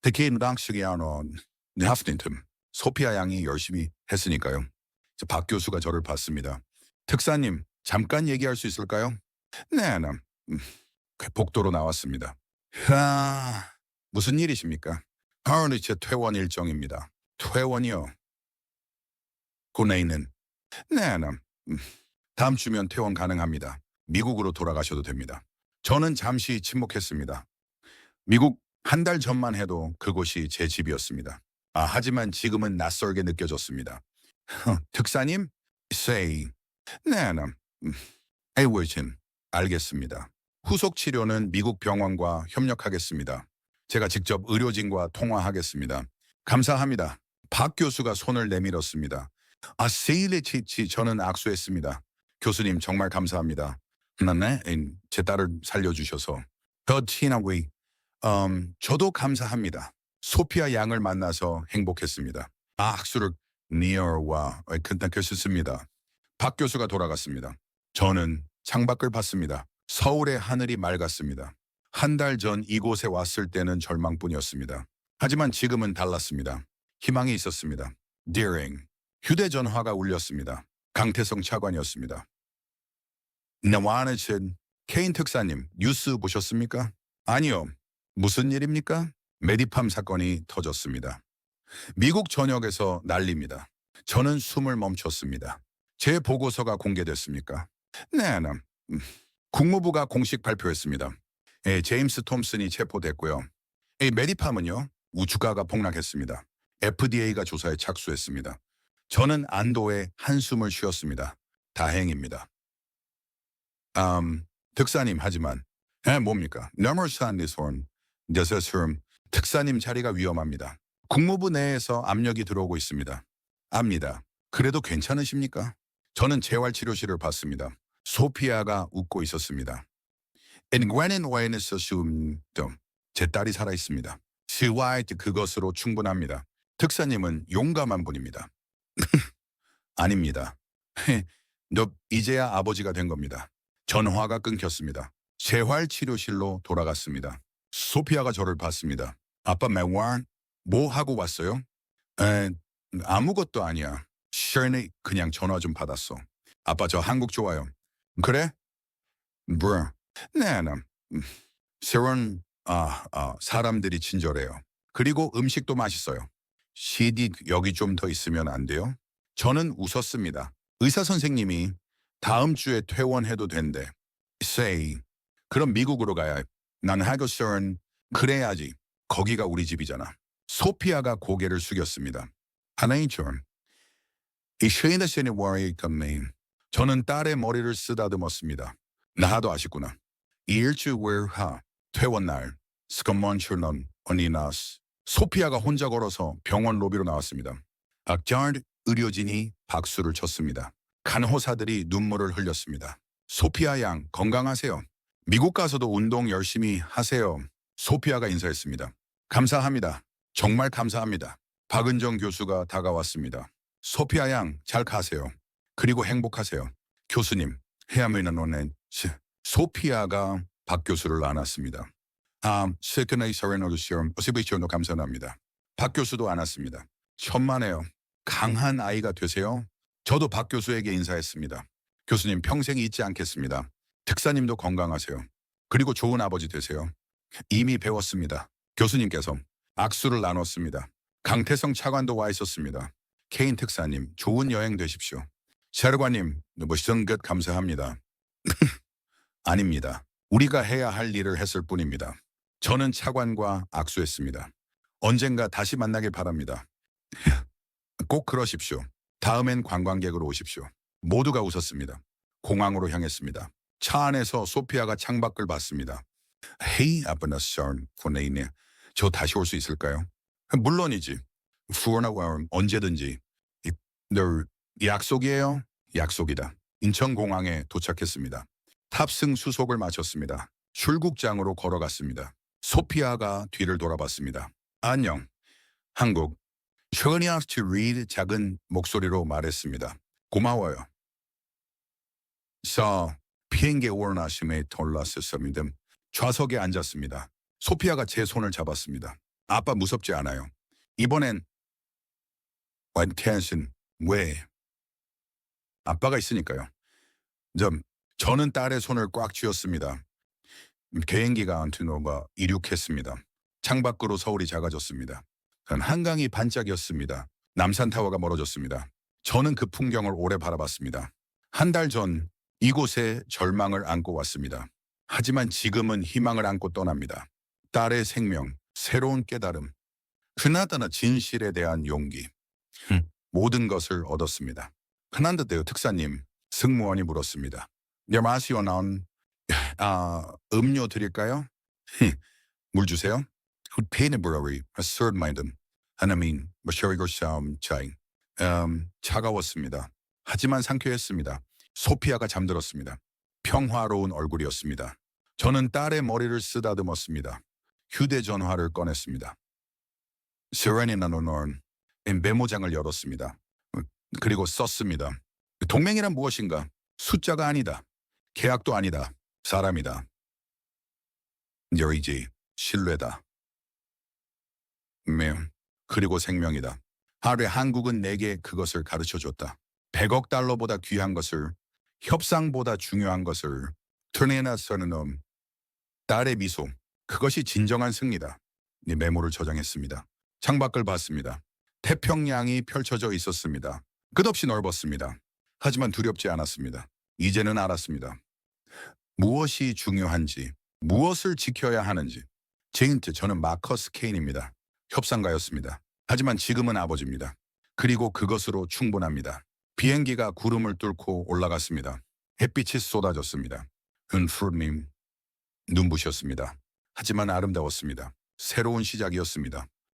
특히 랑시기아노 나프틴틈 소피아 양이 열심히 했으니까요. 박 교수가 저를 봤습니다. 특사님, 잠깐 얘기할 수 있을까요? 네, 복도로 나왔습니다. 무슨 일이십니까? 제 퇴원 일정입니다. 퇴원이요? 고뇌는 네, 다음 주면 퇴원 가능합니다. 미국으로 돌아가셔도 됩니다. 저는 잠시 침묵했습니다. 미국 한 달 전만 해도 그곳이 제 집이었습니다. 하지만 지금은 낯설게 느껴졌습니다. 특사님? say. 네, 에이워진. 알겠습니다. 후속 치료는 미국 병원과 협력하겠습니다. 제가 직접 의료진과 통화하겠습니다. 감사합니다. 박 교수가 손을 내밀었습니다. 세일리치치 저는 악수했습니다. 교수님 정말 감사합니다. 네, 제 딸을 살려주셔서. 티나웨이. 저도 감사합니다. 소피아 양을 만나서 행복했습니다. 악수를 니어와 끝났습니다. 박 교수가 돌아갔습니다. 저는 창밖을 봤습니다. 서울의 하늘이 맑았습니다. 한 달 전 이곳에 왔을 때는 절망뿐이었습니다. 하지만 지금은 달랐습니다. 희망이 있었습니다. Dearing. 휴대전화가 울렸습니다. 강태성 차관이었습니다. 나와는 케인 특사님, 뉴스 보셨습니까? 아니요. 무슨 일입니까? 메디팜 사건이 터졌습니다. 미국 전역에서 난리입니다. 저는 숨을 멈췄습니다. 제 보고서가 공개됐습니까? 네, 국무부가 공식 발표했습니다. 제임스 톰슨이 체포됐고요. 메디팜은요, 우주가가 폭락했습니다. FDA가 조사에 착수했습니다. 저는 안도의 한숨을 쉬었습니다. 다행입니다. 특사님 하지만 뭡니까? 특사님 자리가 위험합니다. 국무부 내에서 압력이 들어오고 있습니다. 압니다. 그래도 괜찮으십니까? 저는 재활치료실을 봤습니다. 소피아가 웃고 있었습니다. 제 딸이 살아있습니다. 그것으로 충분합니다. 특사님은 용감한 분입니다. 아닙니다. 너 이제야 아버지가 된 겁니다. 전화가 끊겼습니다. 재활치료실로 돌아갔습니다. 소피아가 저를 봤습니다. 아빠 매완 뭐 하고 왔어요? 아무것도 아니야. 셔니 그냥 전화 좀 받았어. 아빠 저 한국 좋아요. 그래? 네, 새로운 사람들이 친절해요. 그리고 음식도 맛있어요. CD 여기 좀 더 있으면 안 돼요? 저는 웃었습니다. 의사 선생님이 다음 주에 퇴원해도 된대. say. 그럼 미국으로 가야 해. 난 하고서는 그래야지. 거기가 우리 집이잖아. 소피아가 고개를 숙였습니다. 하나이처럼. 이 쉐이너신의 월이 감메인. 저는 딸의 머리를 쓰다듬었습니다. 나도 아쉽구나. 일주일하 퇴원날 스컴먼출넌 언니나스. 소피아가 혼자 걸어서 병원 로비로 나왔습니다. 악자르 의료진이 박수를 쳤습니다. 간호사들이 눈물을 흘렸습니다. 소피아 양 건강하세요. 미국 가서도 운동 열심히 하세요. 소피아가 인사했습니다. 감사합니다. 정말 감사합니다. 박은정 교수가 다가왔습니다. 소피아 양 잘 가세요. 그리고 행복하세요. 교수님, 헤아미는 오늘 소피아가 박 교수를 안았습니다. 세컨의 서렌어도 시험, 어시비시온도 감사합니다. 박 교수도 안았습니다. 천만에요. 강한 아이가 되세요. 저도 박 교수에게 인사했습니다. 교수님 평생 잊지 않겠습니다. 특사님도 건강하세요. 그리고 좋은 아버지 되세요. 이미 배웠습니다. 교수님께서 악수를 나눴습니다. 강태성 차관도 와 있었습니다. 케인 특사님, 좋은 여행 되십시오. 샤르관님, 멋진 것 감사합니다. 아닙니다. 우리가 해야 할 일을 했을 뿐입니다. 저는 차관과 악수했습니다. 언젠가 다시 만나길 바랍니다. 꼭 그러십시오. 다음엔 관광객으로 오십시오. 모두가 웃었습니다. 공항으로 향했습니다. 차 안에서 소피아가 창밖을 봤습니다. 헤이 아빠나 션 보내이네. 저 다시 올 수 있을까요? 물론이지. 후원하고 언제든지. 너 약속이에요? 약속이다. 인천공항에 도착했습니다. 탑승 수속을 마쳤습니다. 출국장으로 걸어갔습니다. 소피아가 뒤를 돌아봤습니다. 안녕. 한국. 최근이야 리드 작은 목소리로 말했습니다. 고마워요. 비행기 오르나심에 돌랐었습니다. 좌석에 앉았습니다. 소피아가 제 손을 잡았습니다. 아빠 무섭지 않아요. 이번엔 완텐슨 왜? 아빠가 있으니까요. 저는 딸의 손을 꽉 쥐었습니다. 비행기가 안티노가 이륙했습니다. 창밖으로 서울이 작아졌습니다. 한강이 반짝였습니다. 남산타워가 멀어졌습니다. 저는 그 풍경을 오래 바라봤습니다. 한 달 전 이곳에 절망을 안고 왔습니다. 하지만 지금은 희망을 안고 떠납니다. 딸의 생명, 새로운 깨달음, 그나저나 진실에 대한 용기, 모든 것을 얻었습니다. 흔한데요, 특사님, 승무원이 물었습니다. 마시오 나온 음료 드릴까요? 물 주세요. 페이네브러리, 서드마인든, 하나민, 머셔리고 싸움 차이. 차가웠습니다. 하지만 상쾌했습니다. 소피아가 잠들었습니다. 평화로운 얼굴이었습니다. 저는 딸의 머리를 쓰다듬었습니다. 휴대전화를 꺼냈습니다. 세레니나 노노는 메모장을 열었습니다. 그리고 썼습니다. 동맹이란 무엇인가? 숫자가 아니다. 계약도 아니다. 사람이다. 열이지 신뢰다. 그리고 생명이다. 하루에 한국은 내게 그것을 가르쳐줬다. 100억 달러보다 귀한 것을, 협상보다 중요한 것을, 트레나서는 딸의 미소, 그것이 진정한 승리다. 메모를 저장했습니다. 창밖을 봤습니다. 태평양이 펼쳐져 있었습니다. 끝없이 넓었습니다. 하지만 두렵지 않았습니다. 이제는 알았습니다. 무엇이 중요한지, 무엇을 지켜야 하는지. 저는 마커스 케인입니다. 협상가였습니다. 하지만 지금은 아버지입니다. 그리고 그것으로 충분합니다. 비행기가 구름을 뚫고 올라갔습니다. 햇빛이 쏟아졌습니다. 은프님 눈부셨습니다. 하지만 아름다웠습니다. 새로운 시작이었습니다.